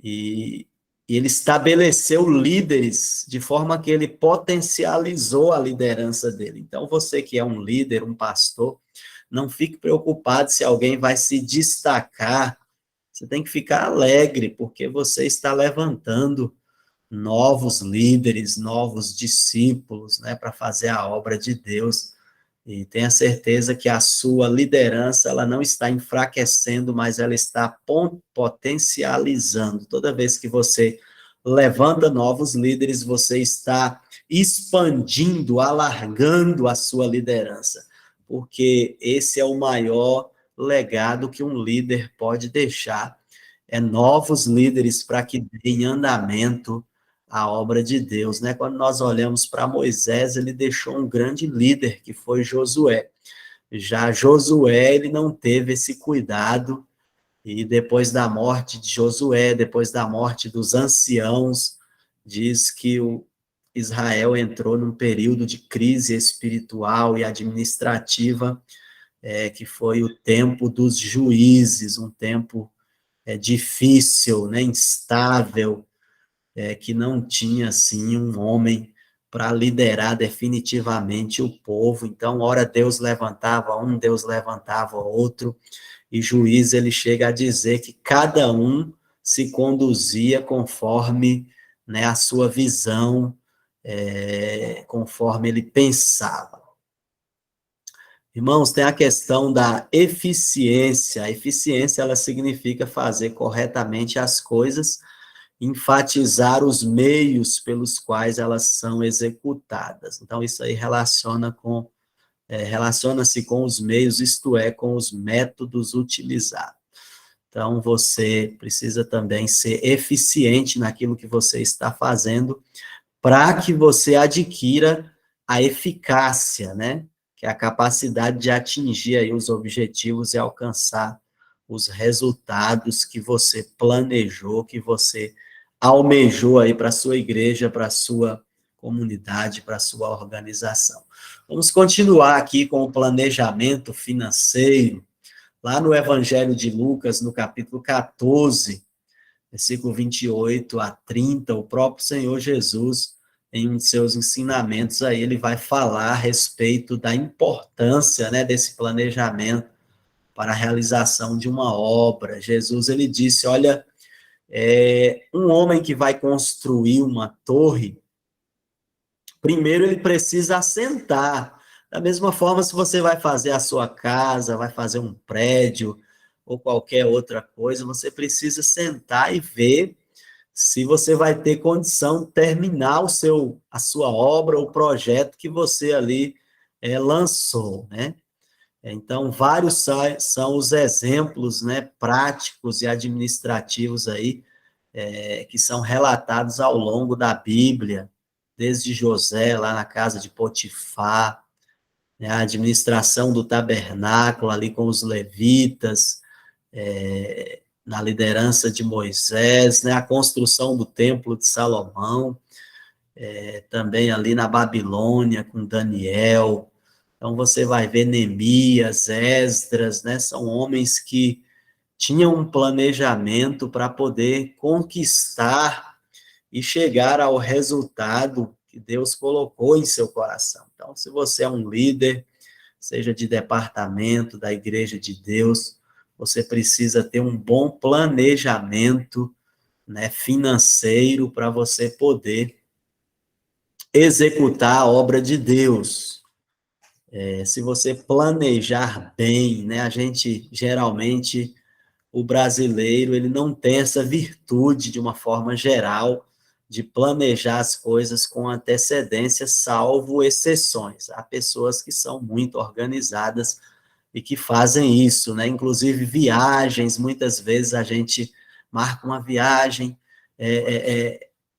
e ele estabeleceu líderes de forma que ele potencializou a liderança dele. Então, você que é um líder, um pastor, não fique preocupado se alguém vai se destacar. Você tem que ficar alegre, porque você está levantando novos líderes, novos discípulos, né, para fazer a obra de Deus. E tenha certeza que a sua liderança, ela não está enfraquecendo, mas ela está potencializando. Toda vez que você levanta novos líderes, você está expandindo, alargando a sua liderança, porque esse é o maior legado que um líder pode deixar, é novos líderes para que deem andamento a obra de Deus, né? Quando nós olhamos para Moisés, ele deixou um grande líder, que foi Josué. Já Josué, ele não teve esse cuidado, e depois da morte de Josué, depois da morte dos anciãos, diz que o Israel entrou num período de crise espiritual e administrativa, que foi o tempo dos juízes, um tempo difícil, né, instável, que não tinha, assim, um homem para liderar definitivamente o povo. Então, ora Deus levantava um, Deus levantava outro, e Juiz, ele chega a dizer que cada um se conduzia conforme, né, a sua visão, conforme ele pensava. Irmãos, tem a questão da eficiência. A eficiência, ela significa fazer corretamente as coisas, enfatizar os meios pelos quais elas são executadas. Então, isso aí relaciona-se com os meios, isto é, com os métodos utilizados. Então, você precisa também ser eficiente naquilo que você está fazendo, para que você adquira a eficácia, né? Que é a capacidade de atingir aí os objetivos e alcançar os resultados que você planejou, que você almejou aí para a sua igreja, para a sua comunidade, para a sua organização. Vamos continuar aqui com o planejamento financeiro. Lá no Evangelho de Lucas, no capítulo 14, versículo 28 a 30, o próprio Senhor Jesus, em um de seus ensinamentos, aí ele vai falar a respeito da importância, né, desse planejamento para a realização de uma obra. Jesus, ele disse, olha, um homem que vai construir uma torre, primeiro ele precisa assentar. Da mesma forma, se você vai fazer a sua casa, vai fazer um prédio ou qualquer outra coisa, você precisa sentar e ver se você vai ter condição de terminar a sua obra, o projeto que você ali lançou, né? Então, vários são os exemplos, né, práticos e administrativos aí, que são relatados ao longo da Bíblia, desde José, lá na casa de Potifar, né, a administração do tabernáculo ali com os levitas, na liderança de Moisés, né, a construção do templo de Salomão, também ali na Babilônia com Daniel. Então você vai ver Neemias, Esdras, né, são homens que tinham um planejamento para poder conquistar e chegar ao resultado que Deus colocou em seu coração. Então, se você é um líder, seja de departamento da Igreja de Deus, você precisa ter um bom planejamento, né, financeiro para você poder executar a obra de Deus. Se você planejar bem, né, a gente geralmente, o brasileiro, ele não tem essa virtude, de uma forma geral, de planejar as coisas com antecedência, salvo exceções. Há pessoas que são muito organizadas e que fazem isso, né? Inclusive viagens, muitas vezes a gente marca uma viagem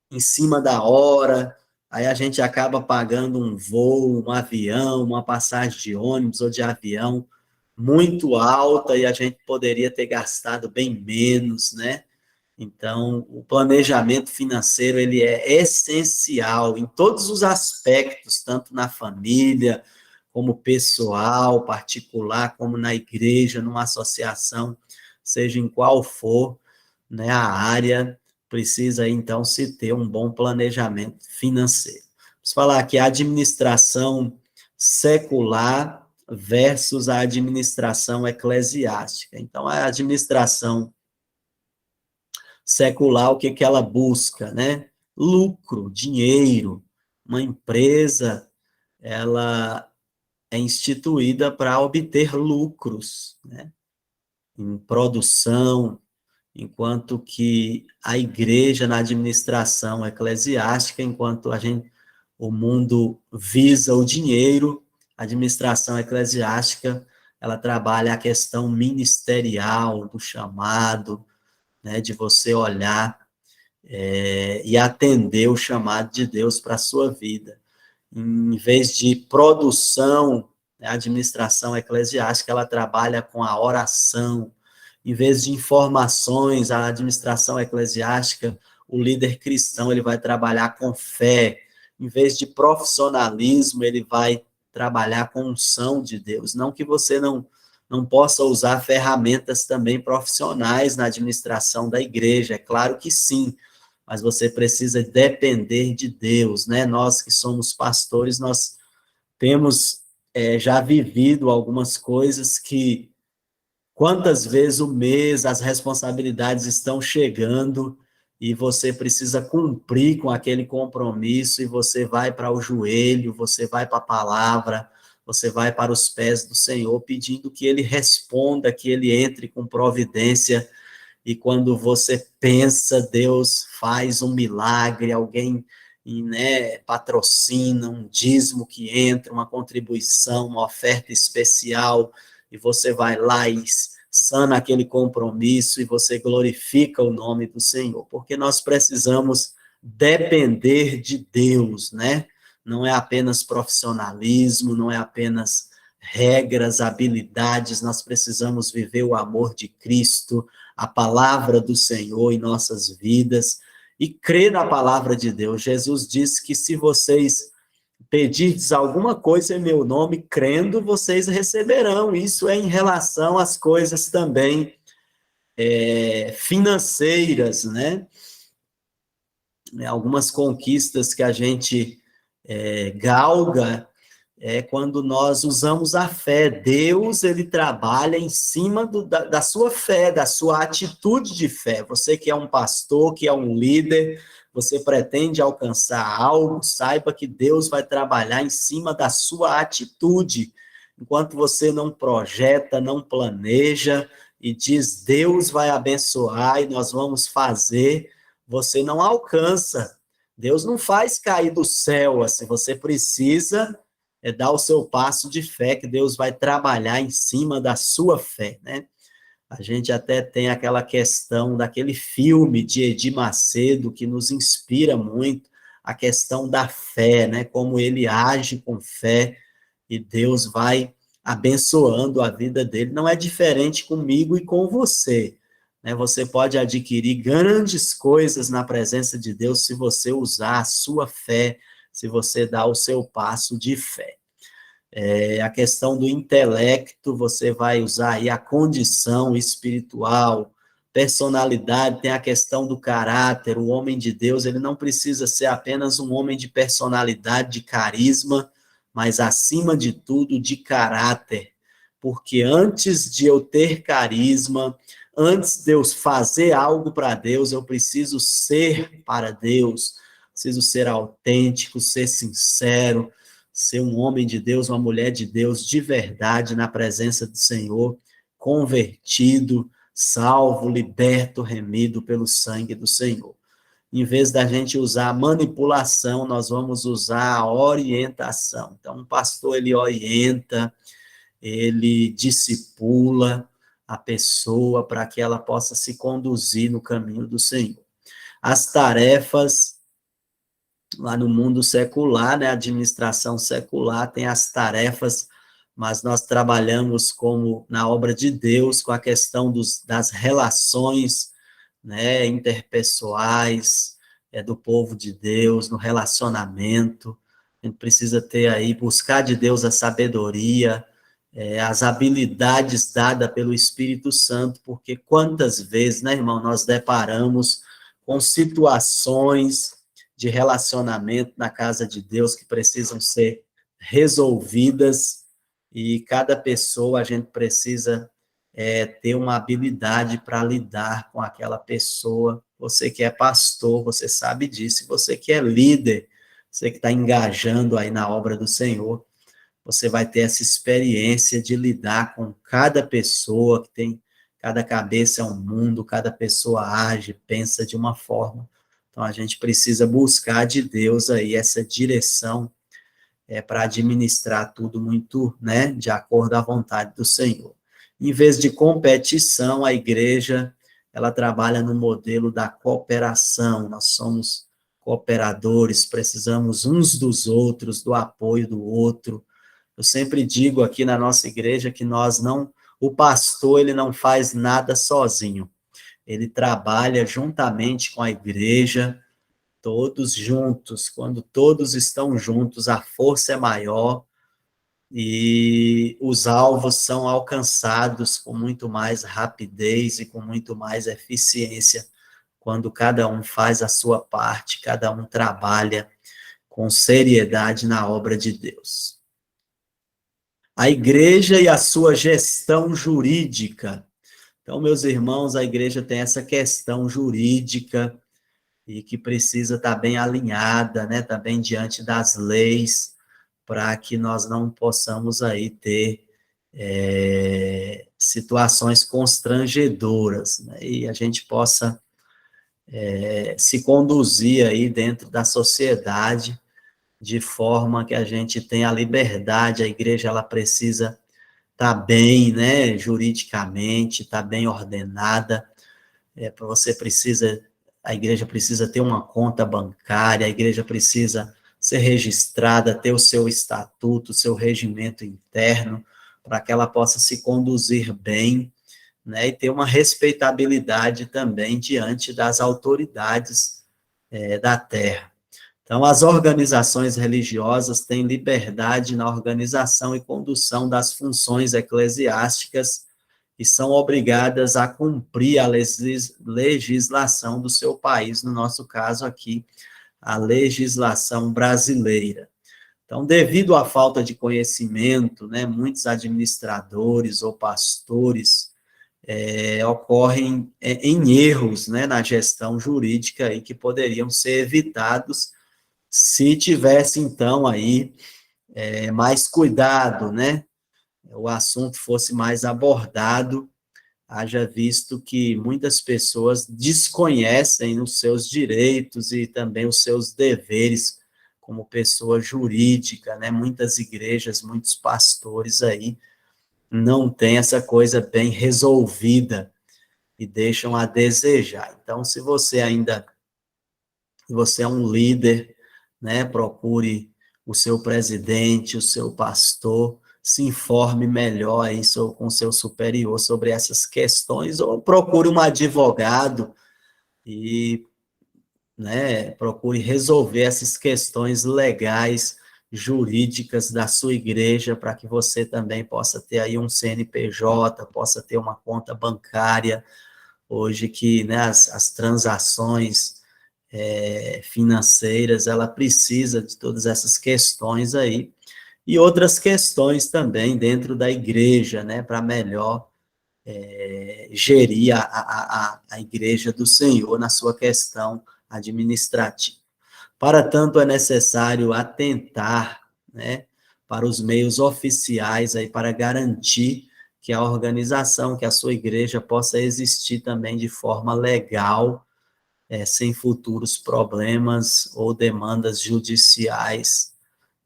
em cima da hora, aí a gente acaba pagando um voo, um avião, uma passagem de ônibus ou de avião muito alta e a gente poderia ter gastado bem menos, né? Então, o planejamento financeiro, ele é essencial em todos os aspectos, tanto na família, como pessoal, particular, como na igreja, numa associação, seja em qual for, né, a área, precisa, então, se ter um bom planejamento financeiro. Vamos falar aqui a administração secular versus a administração eclesiástica. Então, a administração secular, o que que ela busca, né? Lucro, dinheiro. Uma empresa, ela é instituída para obter lucros, né? Em produção, enquanto que a igreja na administração eclesiástica, enquanto o mundo visa o dinheiro, a administração eclesiástica, ela trabalha a questão ministerial, do chamado, né, de você olhar e atender o chamado de Deus para a sua vida. Em vez de produção, a administração eclesiástica, ela trabalha com a oração. Em vez de informações, a administração eclesiástica, o líder cristão, ele vai trabalhar com fé. Em vez de profissionalismo, ele vai trabalhar com unção de Deus. Não que você não possa usar ferramentas também profissionais na administração da igreja, é claro que sim, mas você precisa depender de Deus, né? Nós que somos pastores, nós temos já vivido algumas coisas que, quantas vezes o mês, as responsabilidades estão chegando e você precisa cumprir com aquele compromisso e você vai para o joelho, você vai para a palavra, você vai para os pés do Senhor, pedindo que Ele responda, que Ele entre com providência, e quando você pensa, Deus faz um milagre, alguém, né, patrocina um dízimo que entra, uma contribuição, uma oferta especial, e você vai lá e sana aquele compromisso, e você glorifica o nome do Senhor, porque nós precisamos depender de Deus, né? Não é apenas profissionalismo, não é apenas regras, habilidades, nós precisamos viver o amor de Cristo, a palavra do Senhor em nossas vidas e crer na palavra de Deus. Jesus disse que se vocês pedirdes alguma coisa em meu nome, crendo, vocês receberão. Isso é em relação às coisas também financeiras, né? Algumas conquistas que a gente galga quando nós usamos a fé. Deus, ele trabalha em cima da sua fé, da sua atitude de fé. Você que é um pastor, que é um líder, você pretende alcançar algo, saiba que Deus vai trabalhar em cima da sua atitude. Enquanto você não projeta, não planeja e diz, Deus vai abençoar e nós vamos fazer, você não alcança. Deus não faz cair do céu, assim, você precisa dar o seu passo de fé, que Deus vai trabalhar em cima da sua fé, né? A gente até tem aquela questão daquele filme de Edir Macedo, que nos inspira muito, a questão da fé, né? Como ele age com fé, e Deus vai abençoando a vida dele. Não é diferente comigo e com você, né? Você pode adquirir grandes coisas na presença de Deus se você usar a sua fé, se você dá o seu passo de fé. A questão do intelecto, você vai usar aí a condição espiritual, personalidade, tem a questão do caráter. O homem de Deus, ele não precisa ser apenas um homem de personalidade, de carisma, mas acima de tudo de caráter, porque antes de eu ter carisma, antes de eu fazer algo para Deus, eu preciso ser para Deus, preciso ser autêntico, ser sincero, ser um homem de Deus, uma mulher de Deus de verdade na presença do Senhor, convertido, salvo, liberto, remido pelo sangue do Senhor. Em vez da gente usar a manipulação, nós vamos usar a orientação. Então, um pastor, ele orienta, ele discipula a pessoa para que ela possa se conduzir no caminho do Senhor. As tarefas lá no mundo secular, né, a administração secular tem as tarefas, mas nós trabalhamos como na obra de Deus, com a questão das relações, né, interpessoais, do povo de Deus, no relacionamento. A gente precisa ter aí, buscar de Deus a sabedoria, as habilidades dadas pelo Espírito Santo, porque quantas vezes, né, irmão, nós deparamos com situações de relacionamento na casa de Deus que precisam ser resolvidas, e cada pessoa a gente precisa ter uma habilidade para lidar com aquela pessoa. Você que é pastor, você sabe disso, você que é líder, você que está engajando aí na obra do Senhor, você vai ter essa experiência de lidar com cada pessoa, que tem, cada cabeça é um mundo, cada pessoa age, pensa de uma forma. Então, a gente precisa buscar de Deus aí essa direção para administrar tudo muito, né, de acordo à vontade do Senhor. Em vez de competição, a igreja, ela trabalha no modelo da cooperação. Nós somos cooperadores, precisamos uns dos outros, do apoio do outro. Eu sempre digo aqui na nossa igreja que o pastor, ele não faz nada sozinho. Ele trabalha juntamente com a igreja, todos juntos. Quando todos estão juntos, a força é maior e os alvos são alcançados com muito mais rapidez e com muito mais eficiência, quando cada um faz a sua parte, cada um trabalha com seriedade na obra de Deus. A igreja e a sua gestão jurídica. Então, meus irmãos, a igreja tem essa questão jurídica e que precisa estar bem alinhada, né? Estar bem diante das leis, para que nós não possamos aí ter situações constrangedoras, né? E a gente possa se conduzir aí dentro da sociedade de forma que a gente tenha a liberdade. A igreja, ela precisa estar bem, né, juridicamente, estar bem ordenada. A igreja precisa ter uma conta bancária, a igreja precisa ser registrada, ter o seu estatuto, o seu regimento interno, para que ela possa se conduzir bem, né, e ter uma respeitabilidade também diante das autoridades da terra. Então, as organizações religiosas têm liberdade na organização e condução das funções eclesiásticas e são obrigadas a cumprir a legislação do seu país, no nosso caso aqui, a legislação brasileira. Então, devido à falta de conhecimento, né, muitos administradores ou pastores ocorrem em erros, né, na gestão jurídica aí, que poderiam ser evitados se tivesse, então, aí mais cuidado, né, o assunto fosse mais abordado, haja visto que muitas pessoas desconhecem os seus direitos e também os seus deveres como pessoa jurídica, né? Muitas igrejas, muitos pastores aí não têm essa coisa bem resolvida e deixam a desejar. Então, se você é um líder, né, procure o seu presidente, o seu pastor, se informe melhor aí com o seu superior sobre essas questões, ou procure um advogado e, né, procure resolver essas questões legais, jurídicas da sua igreja, para que você também possa ter aí um CNPJ, possa ter uma conta bancária, hoje que, né, as transações financeiras, ela precisa de todas essas questões aí, e outras questões também dentro da igreja, né, para melhor gerir a igreja do Senhor na sua questão administrativa. Para tanto, é necessário atentar, né, para os meios oficiais aí, para garantir que a organização, que a sua igreja possa existir também de forma legal, sem futuros problemas ou demandas judiciais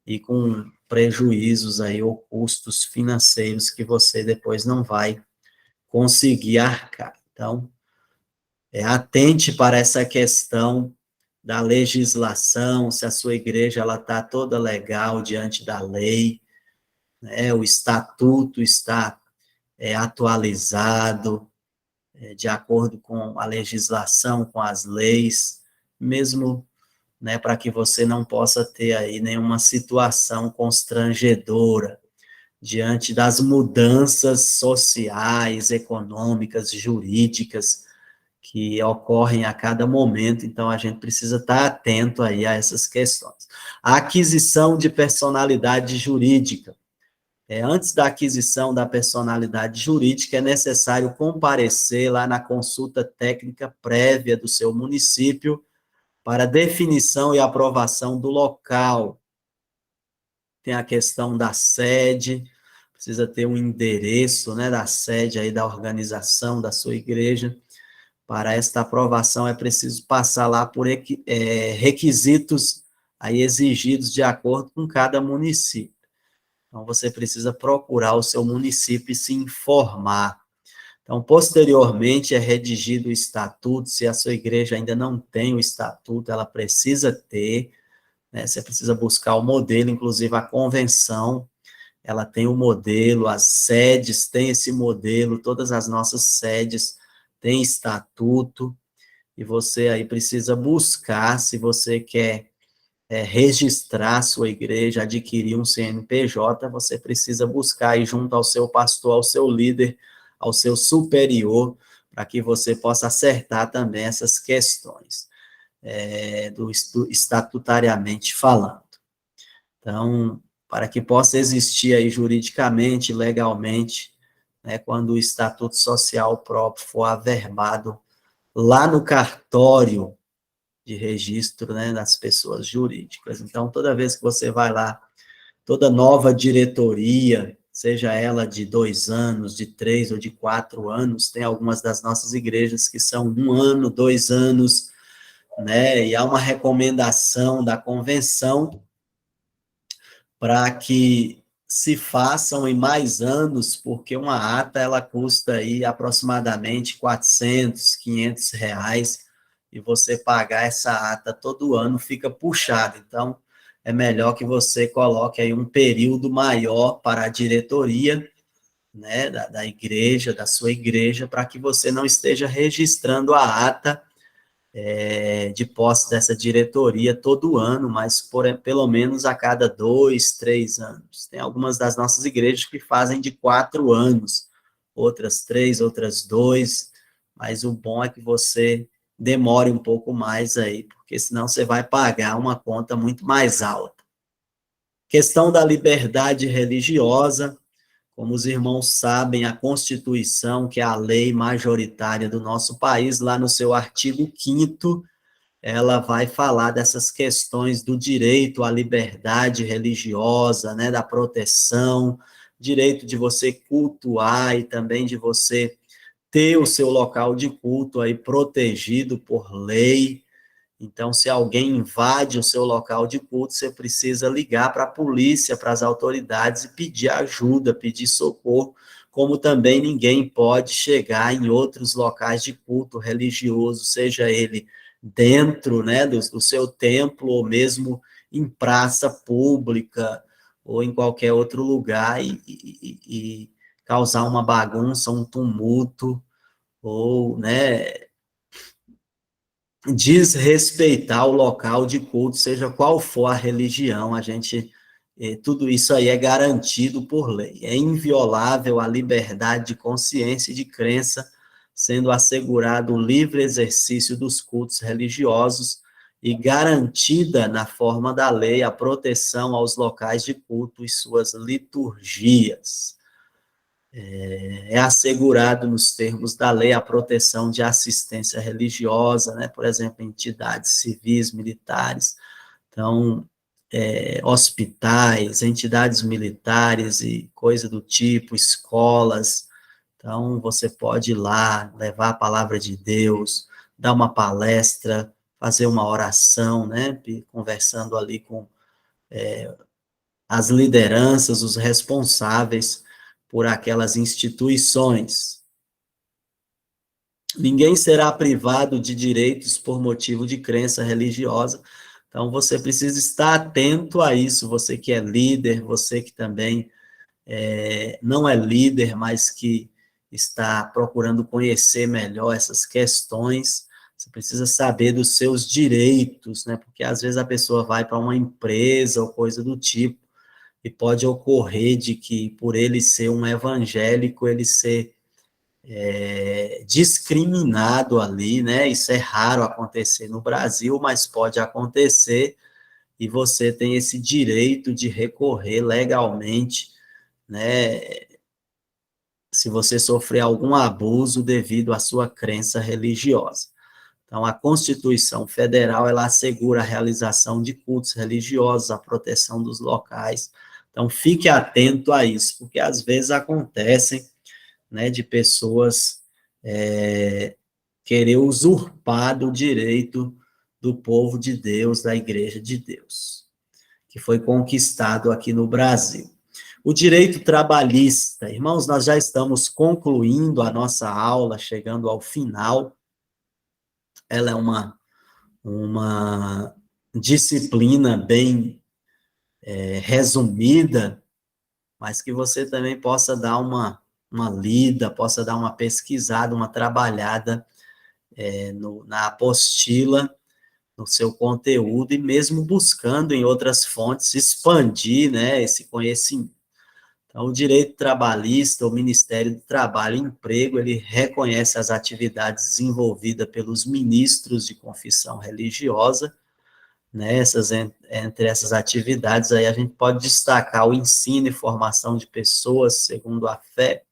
e com prejuízos aí ou custos financeiros que você depois não vai conseguir arcar. Então, atente para essa questão da legislação, se a sua igreja ela está toda legal diante da lei, né, o estatuto está atualizado, de acordo com a legislação, com as leis, mesmo, né, para que você não possa ter aí nenhuma situação constrangedora diante das mudanças sociais, econômicas, jurídicas que ocorrem a cada momento. Então, a gente precisa estar atento aí a essas questões. A aquisição de personalidade jurídica. Antes da aquisição da personalidade jurídica, é necessário comparecer lá na consulta técnica prévia do seu município para definição e aprovação do local. Tem a questão da sede, precisa ter um endereço, né, da sede aí da organização da sua igreja. Para esta aprovação é preciso passar lá por requisitos aí exigidos de acordo com cada município. Então, você precisa procurar o seu município e se informar. Então, posteriormente, é redigido o estatuto. Se a sua igreja ainda não tem o estatuto, ela precisa ter, né? Você precisa buscar o modelo, inclusive a convenção, ela tem o modelo, as sedes têm esse modelo, todas as nossas sedes têm estatuto, e você aí precisa buscar, se você quer registrar a sua igreja, adquirir um CNPJ, você precisa buscar aí junto ao seu pastor, ao seu líder, ao seu superior, para que você possa acertar também essas questões, estatutariamente falando. Então, para que possa existir aí juridicamente, legalmente, né, quando o estatuto social próprio for averbado lá no cartório de registro, né, das pessoas jurídicas. Então, toda vez que você vai lá toda nova diretoria, seja ela de 2 anos, de 3 ou de 4 anos, tem algumas das nossas igrejas que são 1 ano, 2 anos, né? E há uma recomendação da convenção para que se façam em mais anos, porque uma ata ela custa aí aproximadamente 400, 500 reais, e você pagar essa ata todo ano fica puxado. Então, é melhor que você coloque aí um período maior para a diretoria, né, da igreja, da sua igreja, para que você não esteja registrando a ata de posse dessa diretoria todo ano, mas pelo menos a cada 2, 3 anos. Tem algumas das nossas igrejas que fazem de 4 anos, outras 3, outras 2, mas o bom é que você demore um pouco mais aí, porque senão você vai pagar uma conta muito mais alta. Questão da liberdade religiosa, como os irmãos sabem, a Constituição, que é a lei majoritária do nosso país, lá no seu artigo 5º, ela vai falar dessas questões do direito à liberdade religiosa, né, da proteção, direito de você cultuar e também de você ter o seu local de culto aí protegido por lei. Então, se alguém invade o seu local de culto, você precisa ligar para a polícia, para as autoridades e pedir ajuda, pedir socorro, como também ninguém pode chegar em outros locais de culto religioso, seja ele dentro, né, do seu templo, ou mesmo em praça pública, ou em qualquer outro lugar, e causar uma bagunça, um tumulto, ou, né, desrespeitar o local de culto, seja qual for a religião, tudo isso aí é garantido por lei. É inviolável a liberdade de consciência e de crença, sendo assegurado o livre exercício dos cultos religiosos e garantida, na forma da lei, a proteção aos locais de culto e suas liturgias. É assegurado nos termos da lei a proteção de assistência religiosa, né? Por exemplo, entidades civis, militares, então, hospitais, entidades militares e coisa do tipo, escolas. Então, você pode ir lá, levar a palavra de Deus, dar uma palestra, fazer uma oração, né? Conversando ali com as lideranças, os responsáveis por aquelas instituições. Ninguém será privado de direitos por motivo de crença religiosa. Então, você precisa estar atento a isso. Você que é líder, você que também não é líder, mas que está procurando conhecer melhor essas questões, você precisa saber dos seus direitos, né? Porque às vezes a pessoa vai para uma empresa ou coisa do tipo, e pode ocorrer de que, por ele ser um evangélico, ele ser discriminado ali, né? Isso é raro acontecer no Brasil, mas pode acontecer, e você tem esse direito de recorrer legalmente, né? Se você sofrer algum abuso devido à sua crença religiosa. Então, a Constituição Federal, ela assegura a realização de cultos religiosos, a proteção dos locais. Então, fique atento a isso, porque às vezes acontecem, né, de pessoas querer usurpar do direito do povo de Deus, da Igreja de Deus, que foi conquistado aqui no Brasil. O direito trabalhista. Irmãos, nós já estamos concluindo a nossa aula, chegando ao final. Ela é uma disciplina bem resumida, mas que você também possa dar uma lida, possa dar uma pesquisada, uma trabalhada na apostila, no seu conteúdo, e mesmo buscando em outras fontes expandir, né, esse conhecimento. Então, o direito trabalhista, o Ministério do Trabalho e Emprego, ele reconhece as atividades desenvolvidas pelos ministros de confissão religiosa, né? Entre essas atividades, aí a gente pode destacar o ensino e formação de pessoas segundo a fé,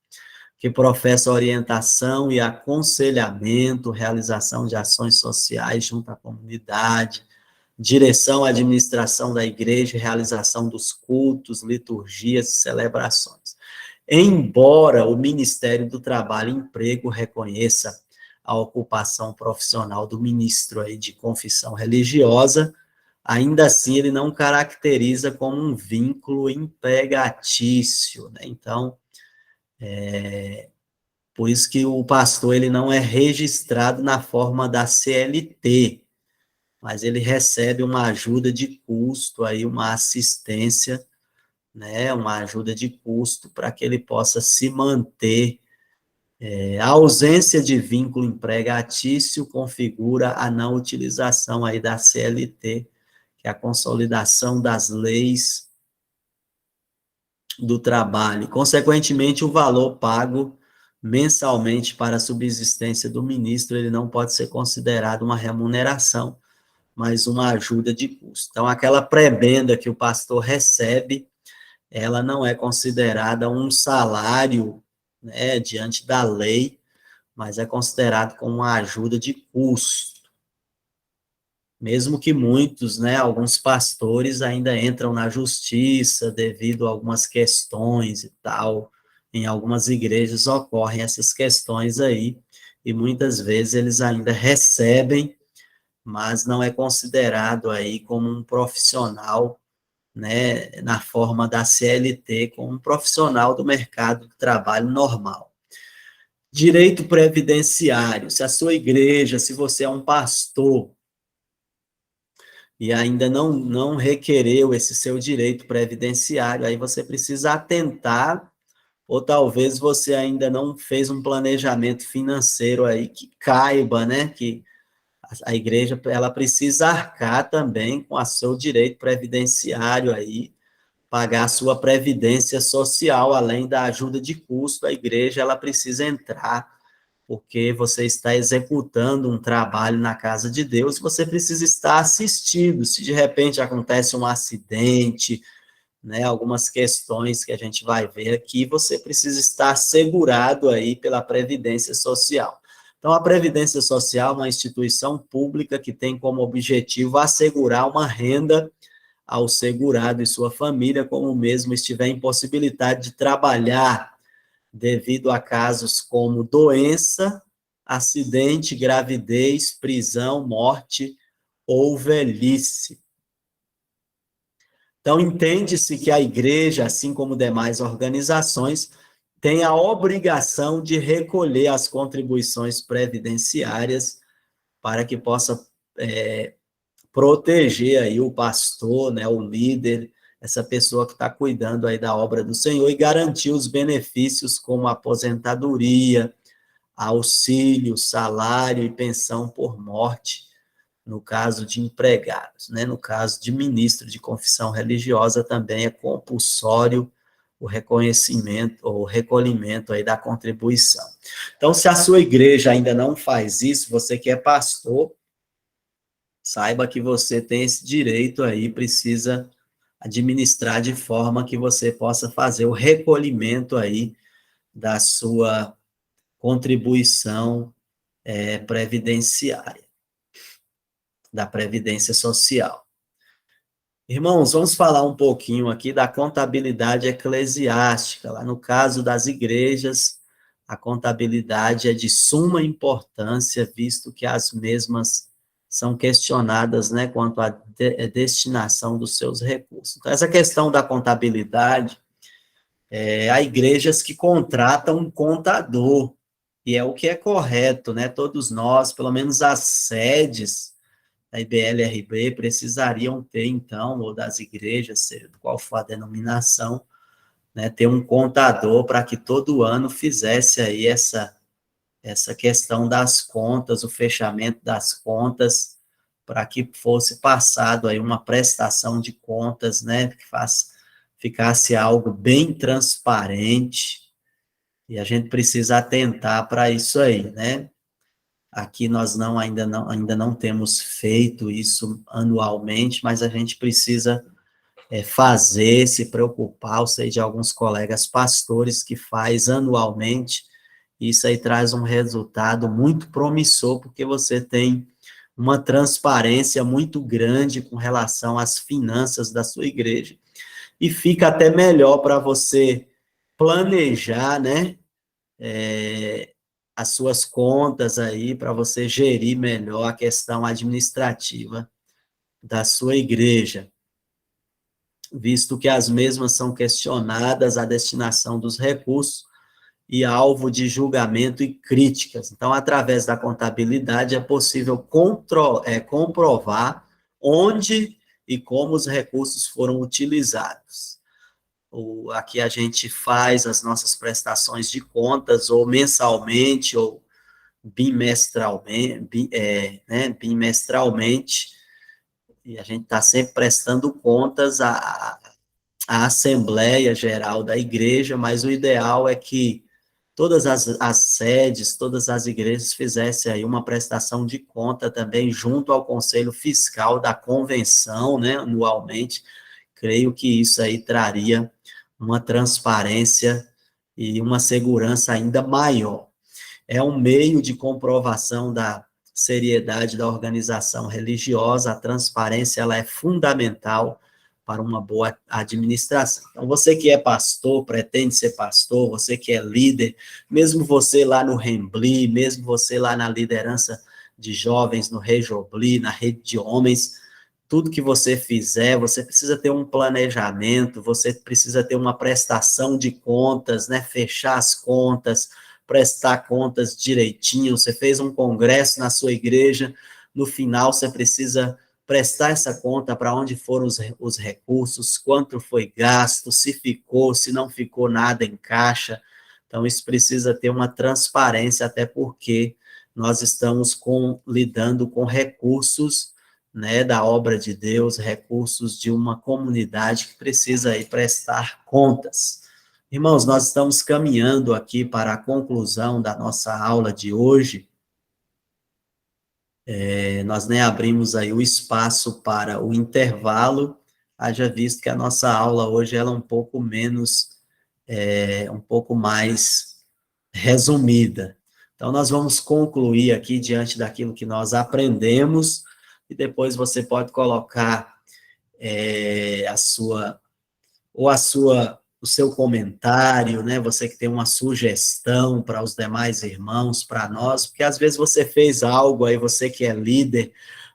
que professa orientação e aconselhamento, realização de ações sociais junto à comunidade, direção, administração da igreja, realização dos cultos, liturgias e celebrações. Embora o Ministério do Trabalho e Emprego reconheça a ocupação profissional do ministro aí de confissão religiosa, ainda assim ele não caracteriza como um vínculo empregatício, né? Então, por isso que o pastor ele não é registrado na forma da CLT, mas ele recebe uma ajuda de custo, aí, uma assistência, né, uma ajuda de custo para que ele possa se manter. A ausência de vínculo empregatício configura a não utilização aí da CLT, que é a consolidação das leis do trabalho. Consequentemente, o valor pago mensalmente para a subsistência do ministro, ele não pode ser considerado uma remuneração, mas uma ajuda de custo. Então, aquela prebenda que o pastor recebe, ela não é considerada um salário, né, diante da lei, mas é considerado como uma ajuda de custo. Mesmo que muitos, né, alguns pastores ainda entram na justiça devido a algumas questões e tal, em algumas igrejas ocorrem essas questões aí, e muitas vezes eles ainda recebem, mas não é considerado aí como um profissional, né, na forma da CLT, como um profissional do mercado de trabalho normal. Direito previdenciário. Se a sua igreja, se você é um pastor e ainda não requereu esse seu direito previdenciário, aí você precisa atentar, ou talvez você ainda não fez um planejamento financeiro aí que caiba, né, que a igreja ela precisa arcar também com o seu direito previdenciário aí, pagar a sua previdência social, além da ajuda de custo, a igreja ela precisa entrar, porque você está executando um trabalho na casa de Deus, você precisa estar assistido. Se de repente acontece um acidente, né, algumas questões que a gente vai ver aqui, você precisa estar segurado aí pela Previdência Social. Então, a Previdência Social é uma instituição pública que tem como objetivo assegurar uma renda ao segurado e sua família, como mesmo estiver impossibilitado de trabalhar devido a casos como doença, acidente, gravidez, prisão, morte ou velhice. Então, entende-se que a igreja, assim como demais organizações, tem a obrigação de recolher as contribuições previdenciárias para que possa proteger aí o pastor, né, o líder, essa pessoa que está cuidando aí da obra do Senhor e garantir os benefícios como aposentadoria, auxílio, salário e pensão por morte, no caso de empregados, né? No caso de ministro de confissão religiosa também é compulsório o reconhecimento ou o recolhimento aí da contribuição. Então, se a sua igreja ainda não faz isso, você que é pastor, saiba que você tem esse direito aí, precisa administrar de forma que você possa fazer o recolhimento aí da sua contribuição previdenciária, da Previdência Social. Irmãos, vamos falar um pouquinho aqui da contabilidade eclesiástica. Lá no caso das igrejas, a contabilidade é de suma importância, visto que as mesmas são questionadas, né, quanto à destinação dos seus recursos. Então, essa questão da contabilidade, há igrejas que contratam um contador, e é o que é correto, né? Todos nós, pelo menos as sedes da IBLRB, precisariam ter, então, ou das igrejas, seja qual for a denominação, né, ter um contador para que todo ano fizesse aí essa questão das contas, o fechamento das contas, para que fosse passado aí uma prestação de contas, né, que ficasse algo bem transparente, e a gente precisa atentar para isso aí, né? Aqui nós ainda não temos feito isso anualmente, mas a gente precisa fazer, se preocupar. Eu sei de alguns colegas pastores que faz anualmente, isso aí traz um resultado muito promissor, porque você tem uma transparência muito grande com relação às finanças da sua igreja, e fica até melhor para você planejar, né, as suas contas aí, para você gerir melhor a questão administrativa da sua igreja, visto que as mesmas são questionadas a destinação dos recursos e alvo de julgamento e críticas. Então, através da contabilidade, é possível comprovar onde e como os recursos foram utilizados. Aqui a gente faz as nossas prestações de contas, ou mensalmente, ou bimestralmente, e a gente está sempre prestando contas à Assembleia Geral da Igreja, mas o ideal é que todas as sedes, todas as igrejas fizessem aí uma prestação de conta também junto ao Conselho Fiscal da Convenção, né, anualmente. Creio que isso aí traria uma transparência e uma segurança ainda maior. É um meio de comprovação da seriedade da organização religiosa. A transparência, ela é fundamental para uma boa administração. Então, você que é pastor, pretende ser pastor, você que é líder, mesmo você lá no Rembli, mesmo você lá na liderança de jovens no Rejobli, na rede de homens, tudo que você fizer, você precisa ter um planejamento, você precisa ter uma prestação de contas, né? Fechar as contas, prestar contas direitinho. Você fez um congresso na sua igreja, no final você precisa prestar essa conta para onde foram os recursos, quanto foi gasto, se ficou, se não ficou nada em caixa. Então, isso precisa ter uma transparência, até porque nós estamos lidando com recursos, né, da obra de Deus, recursos de uma comunidade que precisa aí prestar contas. Irmãos, nós estamos caminhando aqui para a conclusão da nossa aula de hoje. Nós nem abrimos aí o espaço para o intervalo, haja visto que a nossa aula hoje ela é um pouco menos, um pouco mais resumida. Então, nós vamos concluir aqui diante daquilo que nós aprendemos, e depois você pode colocar o seu comentário, né? Você que tem uma sugestão para os demais irmãos, para nós, porque às vezes você fez algo aí, você que é líder,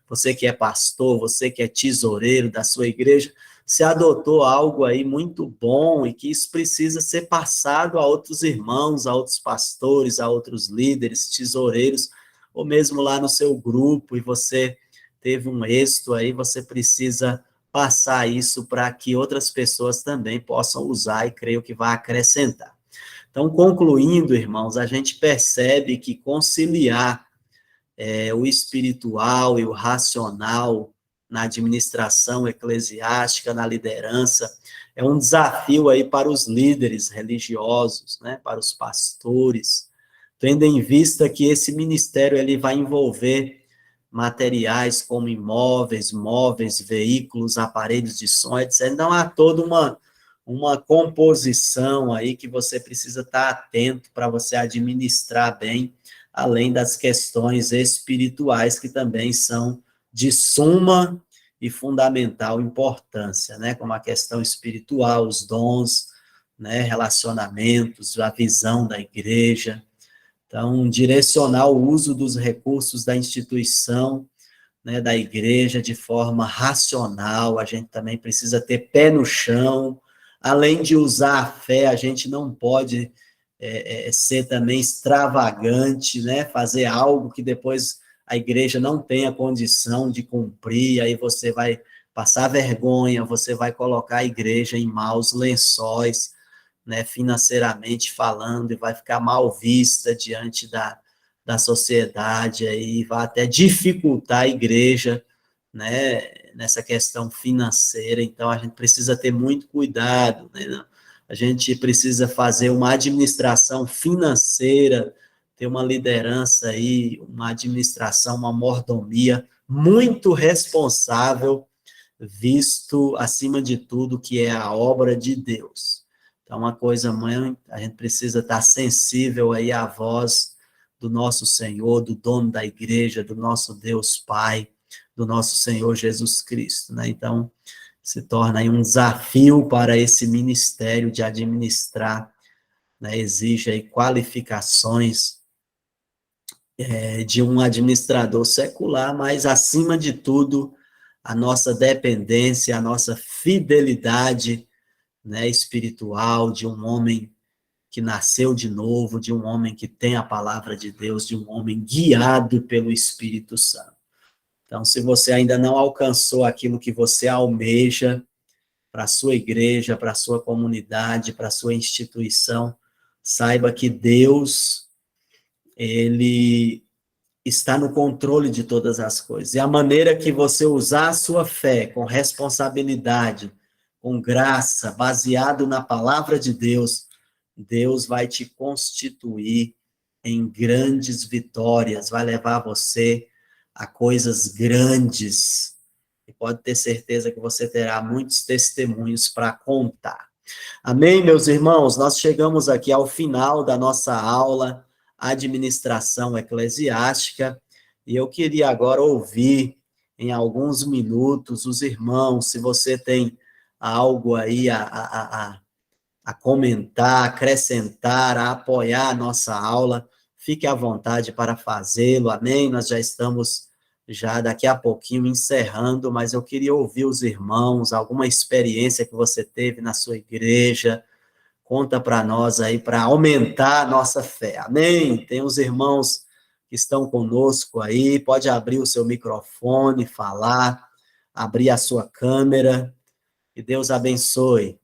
você que é pastor, você que é tesoureiro da sua igreja, se adotou algo aí muito bom e que isso precisa ser passado a outros irmãos, a outros pastores, a outros líderes, tesoureiros, ou mesmo lá no seu grupo, e você teve um êxito aí, você precisa passar isso para que outras pessoas também possam usar, e creio que vai acrescentar. Então, concluindo, irmãos, a gente percebe que conciliar o espiritual e o racional na administração eclesiástica, na liderança, é um desafio aí para os líderes religiosos, né, para os pastores, tendo em vista que esse ministério ele vai envolver materiais como imóveis, móveis, veículos, aparelhos de som, etc. Então, há toda uma composição aí que você precisa estar atento para você administrar bem, além das questões espirituais, que também são de suma e fundamental importância, né? Como a questão espiritual, os dons, né? Relacionamentos, a visão da igreja. Então, direcionar o uso dos recursos da instituição, né, da igreja, de forma racional. A gente também precisa ter pé no chão. Além de usar a fé, a gente não pode ser também extravagante, né, fazer algo que depois a igreja não tenha condição de cumprir, aí você vai passar vergonha, você vai colocar a igreja em maus lençóis, né, financeiramente falando, e vai ficar mal vista diante da sociedade, aí vai até dificultar a igreja, né, nessa questão financeira. Então, a gente precisa ter muito cuidado, né? A gente precisa fazer uma administração financeira, ter uma liderança aí, uma administração, uma mordomia muito responsável, visto, acima de tudo, que é a obra de Deus. Então, uma coisa, mãe, a gente precisa estar sensível aí à voz do nosso Senhor, do dono da igreja, do nosso Deus Pai, do nosso Senhor Jesus Cristo, né? Então, se torna aí um desafio para esse ministério de administrar, né? Exige aí qualificações de um administrador secular, mas, acima de tudo, a nossa dependência, a nossa fidelidade, né, espiritual, de um homem que nasceu de novo, de um homem que tem a palavra de Deus, de um homem guiado pelo Espírito Santo. Então, se você ainda não alcançou aquilo que você almeja para a sua igreja, para a sua comunidade, para a sua instituição, saiba que Deus, ele está no controle de todas as coisas. E a maneira que você usar a sua fé com responsabilidade, com graça, baseado na palavra de Deus, Deus vai te constituir em grandes vitórias, vai levar você a coisas grandes. E pode ter certeza que você terá muitos testemunhos para contar. Amém, meus irmãos? Nós chegamos aqui ao final da nossa aula Administração Eclesiástica, e eu queria agora ouvir, em alguns minutos, os irmãos, se você tem algo aí a comentar, acrescentar, a apoiar a nossa aula, fique à vontade para fazê-lo, amém? Nós já estamos, já daqui a pouquinho, encerrando, mas eu queria ouvir os irmãos, alguma experiência que você teve na sua igreja, conta para nós aí, para aumentar a nossa fé, amém? Tem os irmãos que estão conosco aí, pode abrir o seu microfone, falar, abrir a sua câmera, que Deus abençoe.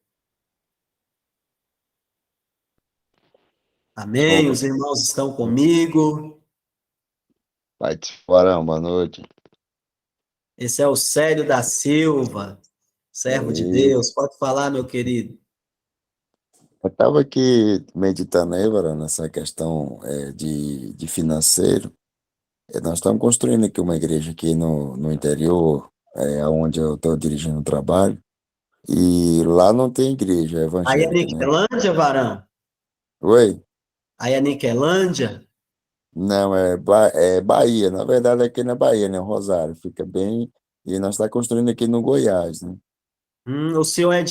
Amém? Os irmãos estão comigo. Vai te fora, boa noite. Esse é o Célio da Silva, servo de Deus. Pode falar, meu querido. Eu estava aqui meditando aí, varão, nessa questão de financeiro. Nós estamos construindo aqui uma igreja aqui no interior, onde eu estou dirigindo o trabalho, e lá não tem igreja Aí é evangélica, né? Niquelândia, varão? Oi? Aí é Niquelândia? Não, é Bahia, na verdade aqui na Bahia, né? Rosário, fica bem, e nós estamos construindo aqui no Goiás, né? O senhor é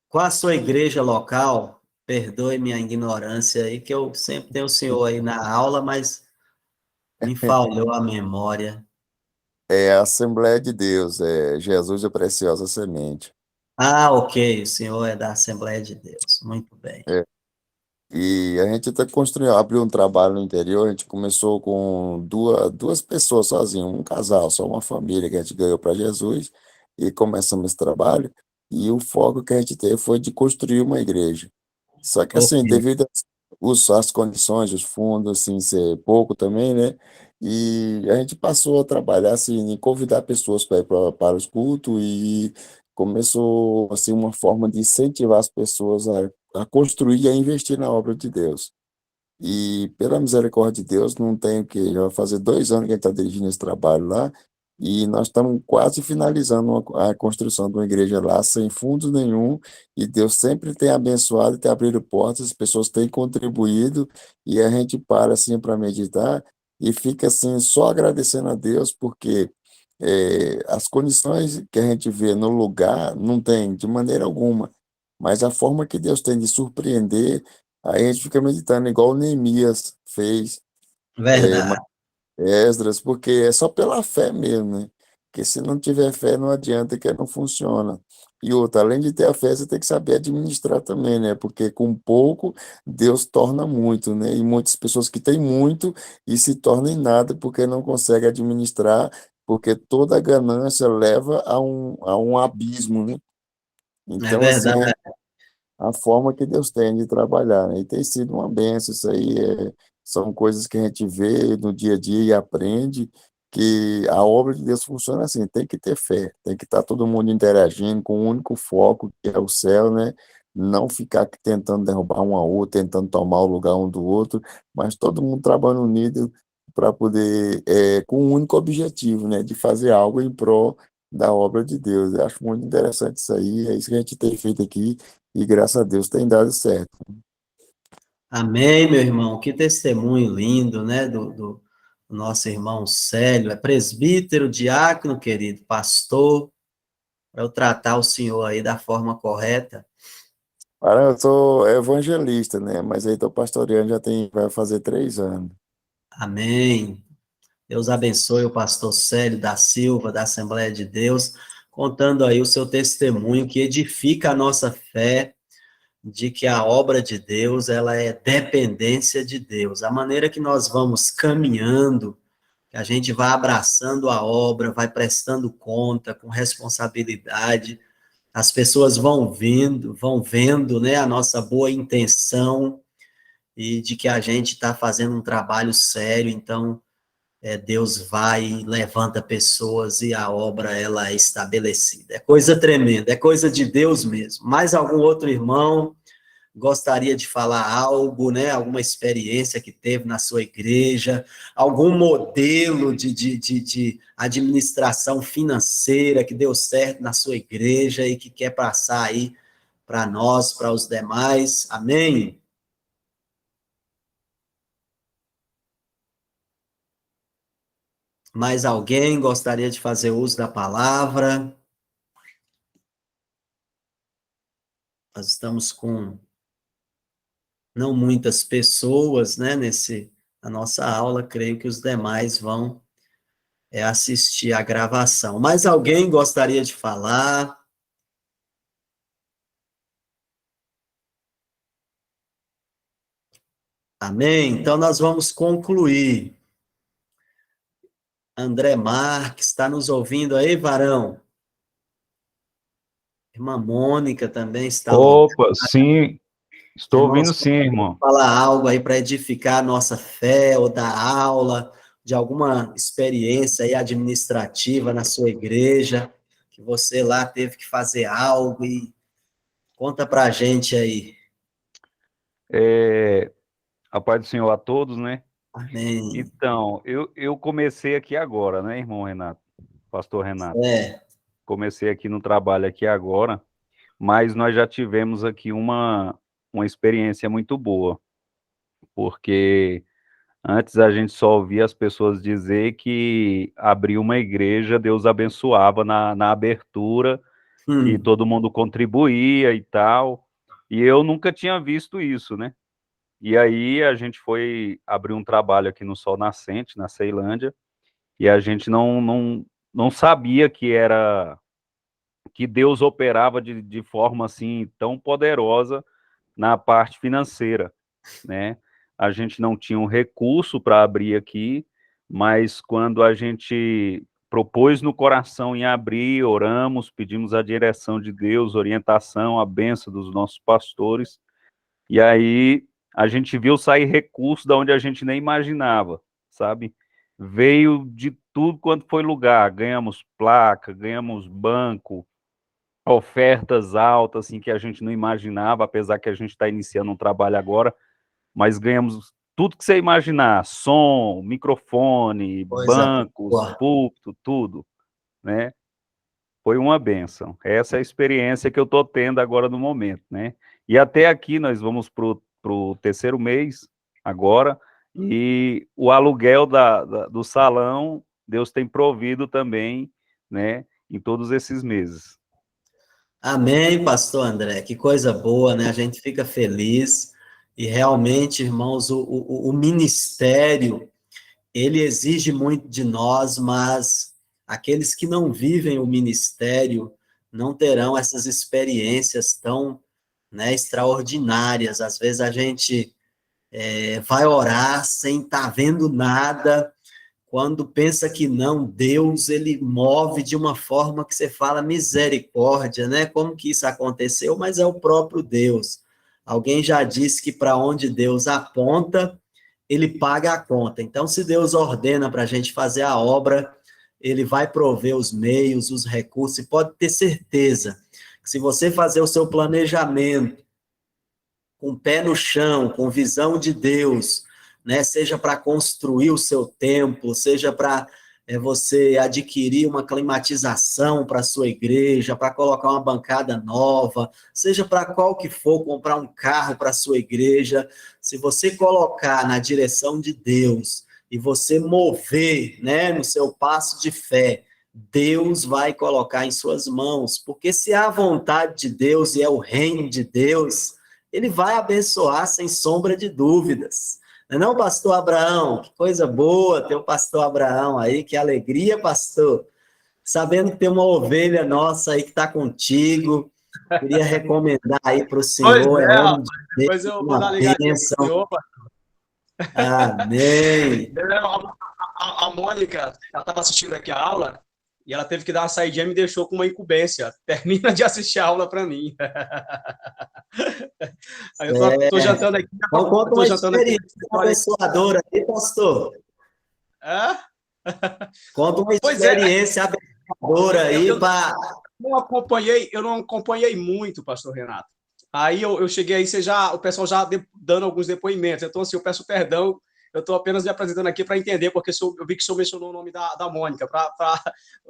Qual a sua igreja local? Perdoe minha ignorância aí, que eu sempre tenho o senhor aí na aula, mas me falhou a memória. É a Assembleia de Deus, é Jesus a Preciosa Semente. Ah, ok, o senhor é da Assembleia de Deus. Muito bem. É. E a gente está construindo, abriu um trabalho no interior, a gente começou com duas pessoas sozinho, um casal, só uma família que a gente ganhou para Jesus, e começamos esse trabalho, e o foco que a gente teve foi de construir uma igreja. Só que assim, Ok. devido às condições, os fundos, assim, ser pouco também, né? E a gente passou a trabalhar, assim, em convidar pessoas para ir para os cultos, e começou, assim, uma forma de incentivar as pessoas a construir e a investir na obra de Deus. E pela misericórdia de Deus, não tem o que, já vai fazer 2 anos que a gente está dirigindo esse trabalho lá, e nós estamos quase finalizando a construção de uma igreja lá, sem fundos nenhum, e Deus sempre tem abençoado e tem abrido portas, as pessoas têm contribuído, e a gente para assim para meditar, e fica assim só agradecendo a Deus, porque as condições que a gente vê no lugar não tem de maneira alguma, mas a forma que Deus tem de surpreender. Aí a gente fica meditando, igual o Neemias fez, Verdade. Esdras, porque é só pela fé mesmo, né? Porque se não tiver fé, não adianta, que não funciona. E outra, além de ter a fé, você tem que saber administrar também, né? Porque com pouco, Deus torna muito, né? E muitas pessoas que têm muito e se tornam em nada porque não conseguem administrar, porque toda ganância leva a um abismo, né? É Então, assim, verdade. a forma que Deus tem de trabalhar, né? E tem sido uma benção isso aí, são coisas que a gente vê no dia a dia e aprende que a obra de Deus funciona assim, tem que ter fé, tem que estar todo mundo interagindo com um único foco, que é o céu, né? Não ficar aqui tentando derrubar um ao outro, tentando tomar o lugar um do outro, mas todo mundo trabalhando unido para poder, com um único objetivo, né? De fazer algo em prol da obra de Deus. Eu acho muito interessante isso aí, é isso que a gente tem feito aqui, e graças a Deus tem dado certo. Amém, meu irmão. Que testemunho lindo, né, do nosso irmão Célio. É presbítero, diácono, querido, pastor, para eu tratar o senhor aí da forma correta. Cara, eu sou evangelista, né? Mas aí tô pastoreando vai fazer 3 anos. Amém. Deus abençoe o pastor Célio da Silva, da Assembleia de Deus, contando aí o seu testemunho que edifica a nossa fé de que a obra de Deus, ela é dependência de Deus. A maneira que nós vamos caminhando, que a gente vai abraçando a obra, vai prestando conta com responsabilidade, as pessoas vão vendo, né, a nossa boa intenção e de que a gente está fazendo um trabalho sério, então Deus vai e levanta pessoas e a obra ela é estabelecida. É coisa tremenda, é coisa de Deus mesmo. Mais algum outro irmão gostaria de falar algo, né? Alguma experiência que teve na sua igreja, algum modelo de administração financeira que deu certo na sua igreja e que quer passar aí para nós, para os demais. Amém? Mais alguém gostaria de fazer uso da palavra? Nós estamos com não muitas pessoas, né, na nossa aula, creio que os demais vão assistir a gravação. Mais alguém gostaria de falar? Amém? Então, nós vamos concluir. André Marques, está nos ouvindo aí, varão? Irmã Mônica também está lá. Opa, sim, estou ouvindo Irmãos, sim, irmão. falar algo aí para edificar a nossa fé, ou dar aula, de alguma experiência aí administrativa na sua igreja, que você lá teve que fazer algo, e conta para a gente aí. A paz do Senhor a todos, né? Amém. Então, eu comecei aqui agora, né, irmão Renato? Pastor Renato. É. Comecei aqui no trabalho aqui agora, mas nós já tivemos aqui uma experiência muito boa, porque antes a gente só ouvia as pessoas dizer que abrir uma igreja, Deus abençoava na abertura, e todo mundo contribuía e tal, e eu nunca tinha visto isso, né? E aí a gente foi abrir um trabalho aqui no Sol Nascente, na Ceilândia, e a gente não sabia que Deus operava de forma assim tão poderosa na parte financeira, né? A gente não tinha um recurso para abrir aqui, mas quando a gente propôs no coração em abrir, oramos, pedimos a direção de Deus, orientação, a bênção dos nossos pastores, e aí a gente viu sair recursos da onde a gente nem imaginava, sabe? Veio de tudo quanto foi lugar, ganhamos placa, ganhamos banco, ofertas altas, assim, que a gente não imaginava, apesar que a gente está iniciando um trabalho agora, mas ganhamos tudo que você imaginar, som, microfone, Coisa bancos, boa. púlpito, tudo, né? Foi uma bênção. Essa é a experiência que eu estou tendo agora no momento, né? E até aqui nós vamos para o terceiro mês agora, e o aluguel do salão, Deus tem provido também, né? Em todos esses meses. Amém, pastor André, que coisa boa, né? A gente fica feliz, e realmente, irmãos, o ministério, ele exige muito de nós, mas aqueles que não vivem o ministério não terão essas experiências tão, né, extraordinárias. Às vezes a gente vai orar sem estar vendo nada. Quando pensa que não, Deus, ele move de uma forma que você fala misericórdia, né? Como que isso aconteceu? Mas é o próprio Deus. Alguém já disse que para onde Deus aponta, ele paga a conta. Então, se Deus ordena para a gente fazer a obra, ele vai prover os meios, os recursos, e pode ter certeza que se você fazer o seu planejamento com o pé no chão, com visão de Deus, né? Seja para construir o seu templo, seja para é você adquirir uma climatização para a sua igreja, para colocar uma bancada nova, seja para qual que for, comprar um carro para a sua igreja. Se você colocar na direção de Deus e você mover, né, no seu passo de fé, Deus vai colocar em suas mãos, porque se há a vontade de Deus e é o reino de Deus, ele vai abençoar sem sombra de dúvidas. Não é não, pastor Abraão? Que coisa boa ter o pastor Abraão aí, que alegria, pastor. Sabendo que tem uma ovelha nossa aí que está contigo, queria recomendar aí para o senhor, é homem de Deus, depois eu vou dar ligadinha pro senhor, pastor. Amém. A Mônica, ela estava assistindo aqui a aula, e ela teve que dar uma saidinha e me deixou com uma incumbência. Termina de assistir a aula para mim. Aí eu tô jantando aqui. Então, conta uma experiência abençoadora aí, pastor. Conta uma experiência abençoadora aí para... Eu não acompanhei muito, pastor Renato. Aí eu cheguei aí, o pessoal já dando alguns depoimentos. Então, assim, eu peço perdão. Eu estou apenas me apresentando aqui para entender, porque eu vi que o senhor mencionou o nome da Mônica, para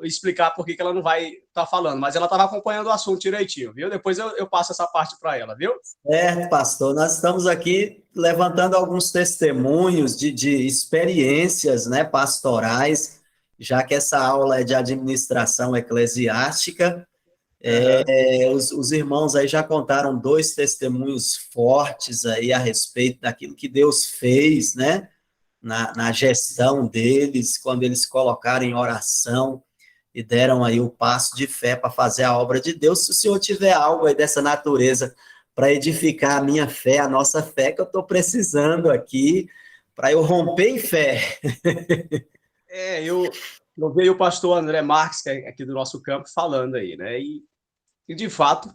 explicar por que ela não vai estar falando. Mas ela estava acompanhando o assunto direitinho, viu? Depois eu passo essa parte para ela, viu? Certo, pastor. Nós estamos aqui levantando alguns testemunhos de experiências, né, pastorais, já que essa aula é de administração eclesiástica. Os irmãos aí já contaram 2 testemunhos fortes aí a respeito daquilo que Deus fez, né, na gestão deles, quando eles colocaram em oração e deram aí o passo de fé para fazer a obra de Deus. Se o senhor tiver algo aí dessa natureza para edificar a minha fé, a nossa fé, que eu estou precisando aqui, para eu romper em fé. Eu vi o pastor André Marques, que é aqui do nosso campo, falando aí, né? E de fato,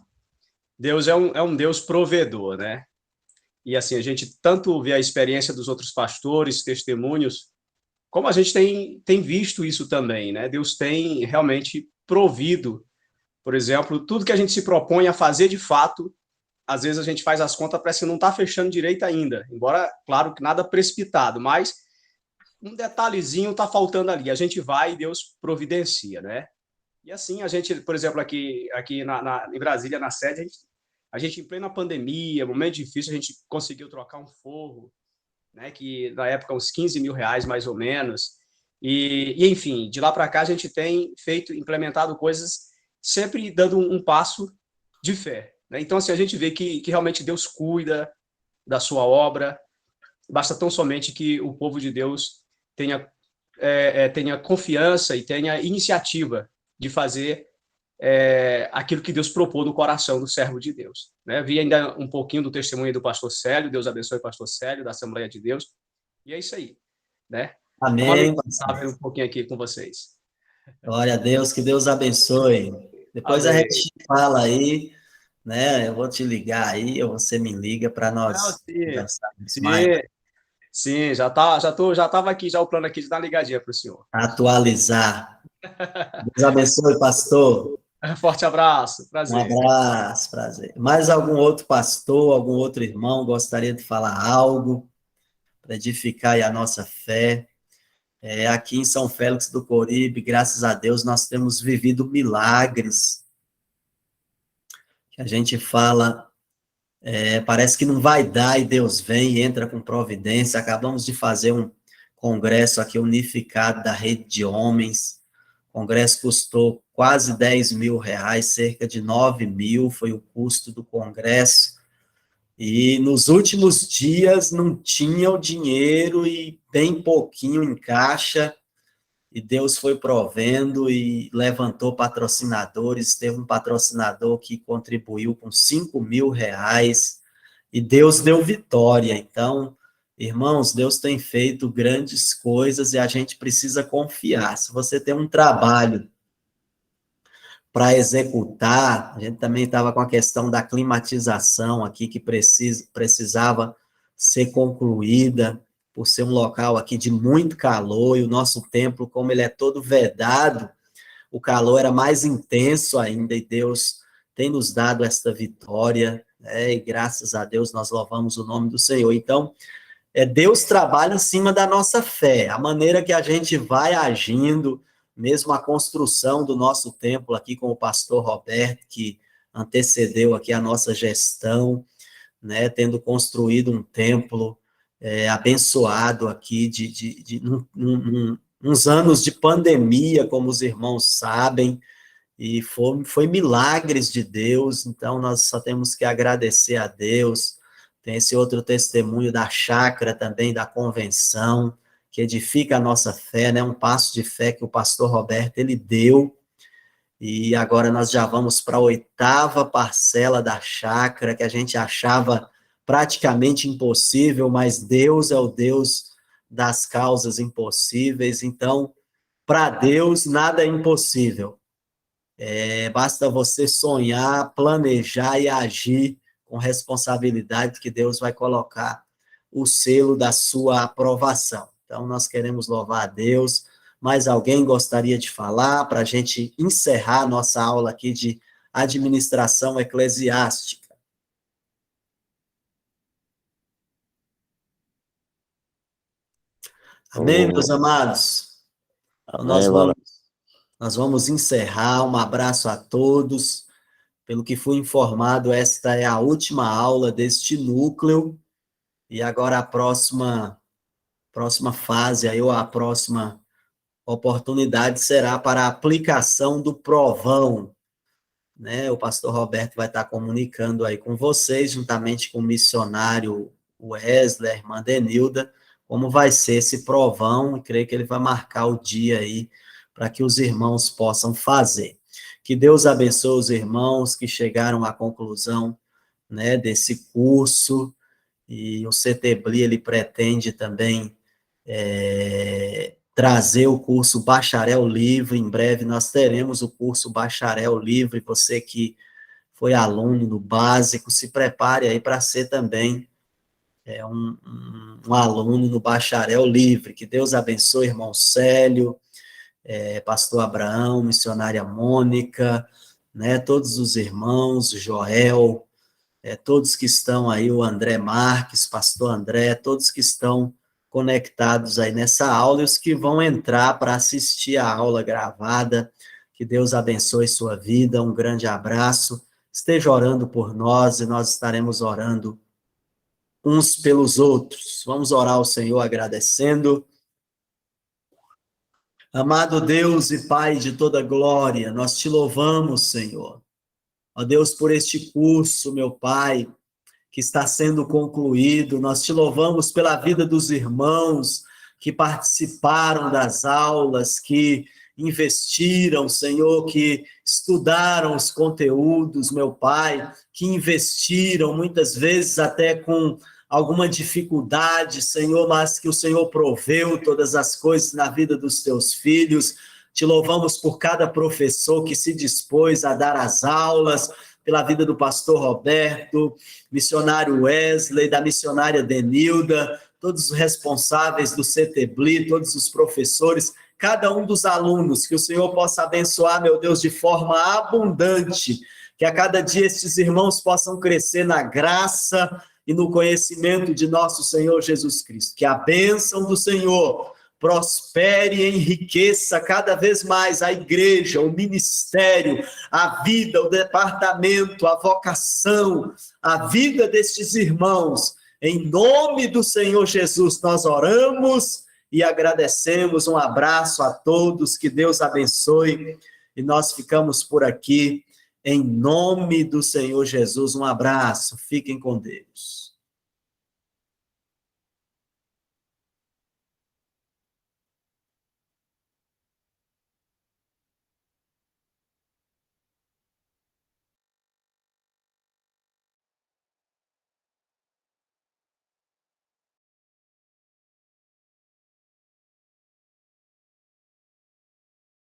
Deus é um Deus provedor, né? E assim, a gente tanto vê a experiência dos outros pastores, testemunhos, como a gente tem visto isso também, né? Deus tem realmente provido, por exemplo, tudo que a gente se propõe a fazer de fato, às vezes a gente faz as contas, parece que não está fechando direito ainda, embora, claro, que nada precipitado, mas um detalhezinho está faltando ali. A gente vai e Deus providencia, né? E assim, a gente, por exemplo, aqui em Brasília, na sede, a gente em plena pandemia, momento difícil, a gente conseguiu trocar um forro, né, que na época uns R$15.000, mais ou menos. E enfim, de lá para cá a gente tem implementado coisas sempre dando um passo de fé, né? Então, assim, a gente vê que realmente Deus cuida da sua obra, basta tão somente que o povo de Deus tenha confiança e tenha iniciativa de fazer aquilo que Deus propôs no coração do servo de Deus, né? Vi ainda um pouquinho do testemunho do pastor Célio, Deus abençoe o pastor Célio, da Assembleia de Deus, e é isso aí, né? Amém. Estava um pouquinho aqui com vocês. Glória a Deus, que Deus abençoe. Depois Amém. a gente fala aí, né? Eu vou te ligar aí, ou você me liga para nós conversarmos mais. Sim, já estava aqui, já o plano aqui de dar uma ligadinha para o senhor. Atualizar. Deus abençoe, pastor. Forte abraço, prazer. Um abraço, prazer. Mais algum outro pastor, algum outro irmão gostaria de falar algo para edificar aí a nossa fé? Aqui em São Félix do Coribe, graças a Deus, nós temos vivido milagres. Que a gente fala, parece que não vai dar e Deus vem e entra com providência. Acabamos de fazer um congresso aqui unificado da Rede de Homens. O congresso custou quase R$10.000, cerca de 9.000 foi o custo do congresso. E nos últimos dias não tinha o dinheiro e bem pouquinho em caixa, e Deus foi provendo e levantou patrocinadores. Teve um patrocinador que contribuiu com R$5.000, e Deus deu vitória. Então, irmãos, Deus tem feito grandes coisas e a gente precisa confiar. Se você tem um trabalho para executar, a gente também estava com a questão da climatização aqui, que precisava ser concluída, por ser um local aqui de muito calor, e o nosso templo, como ele é todo vedado, o calor era mais intenso ainda, e Deus tem nos dado esta vitória, né? E graças a Deus nós louvamos o nome do Senhor. Então, Deus trabalha em cima da nossa fé, a maneira que a gente vai agindo, mesmo a construção do nosso templo aqui com o pastor Roberto, que antecedeu aqui a nossa gestão, né, tendo construído um templo abençoado aqui uns anos de pandemia, como os irmãos sabem, e foi milagres de Deus, então nós só temos que agradecer a Deus. Tem esse outro testemunho da chácara também, da convenção, que edifica a nossa fé, né? Um passo de fé que o pastor Roberto, ele deu, e agora nós já vamos para a 8ª parcela da chácara, que a gente achava praticamente impossível, mas Deus é o Deus das causas impossíveis, então, para Deus, nada é impossível. Basta você sonhar, planejar e agir com responsabilidade, que Deus vai colocar o selo da sua aprovação. Então, nós queremos louvar a Deus. Mais alguém gostaria de falar para a gente encerrar a nossa aula aqui de administração eclesiástica? Amém, meus amados? Amém, Nós vamos encerrar. Um abraço a todos. Pelo que fui informado, esta é a última aula deste núcleo, e agora a próxima fase, aí, ou a próxima oportunidade será para a aplicação do provão, né? O pastor Roberto vai estar comunicando aí com vocês, juntamente com o missionário Wesley, a irmã Denilda, como vai ser esse provão, e creio que ele vai marcar o dia aí, para que os irmãos possam fazer. Que Deus abençoe os irmãos que chegaram à conclusão, né, desse curso, e o CTBLI, ele pretende também trazer o curso Bacharel Livre. Em breve nós teremos o curso Bacharel Livre. Você que foi aluno no básico, se prepare aí para ser também um aluno no Bacharel Livre. Que Deus abençoe, irmão Célio, pastor Abraão, missionária Mônica, né, todos os irmãos, Joel, todos que estão aí, o André Marques, pastor André, todos que estão conectados aí nessa aula, e os que vão entrar para assistir a aula gravada. Que Deus abençoe sua vida, um grande abraço, esteja orando por nós, e nós estaremos orando uns pelos outros. Vamos orar ao Senhor agradecendo. Amado Deus e Pai de toda glória, nós te louvamos, Senhor. Ó Deus, por este curso, meu Pai, que está sendo concluído. Nós te louvamos pela vida dos irmãos que participaram das aulas, que investiram, Senhor, que estudaram os conteúdos, meu Pai, que investiram, muitas vezes até com alguma dificuldade, Senhor, mas que o Senhor proveu todas as coisas na vida dos teus filhos. Te louvamos por cada professor que se dispôs a dar as aulas, pela vida do pastor Roberto, missionário Wesley, da missionária Denilda, todos os responsáveis do CTBLI, todos os professores, cada um dos alunos, que o Senhor possa abençoar, meu Deus, de forma abundante, que a cada dia estes irmãos possam crescer na graça e no conhecimento de nosso Senhor Jesus Cristo. Que a bênção do Senhor prospere e enriqueça cada vez mais a igreja, o ministério, a vida, o departamento, a vocação, a vida destes irmãos. Em nome do Senhor Jesus, nós oramos e agradecemos. Um abraço a todos, que Deus abençoe, e nós ficamos por aqui, em nome do Senhor Jesus. Um abraço, fiquem com Deus.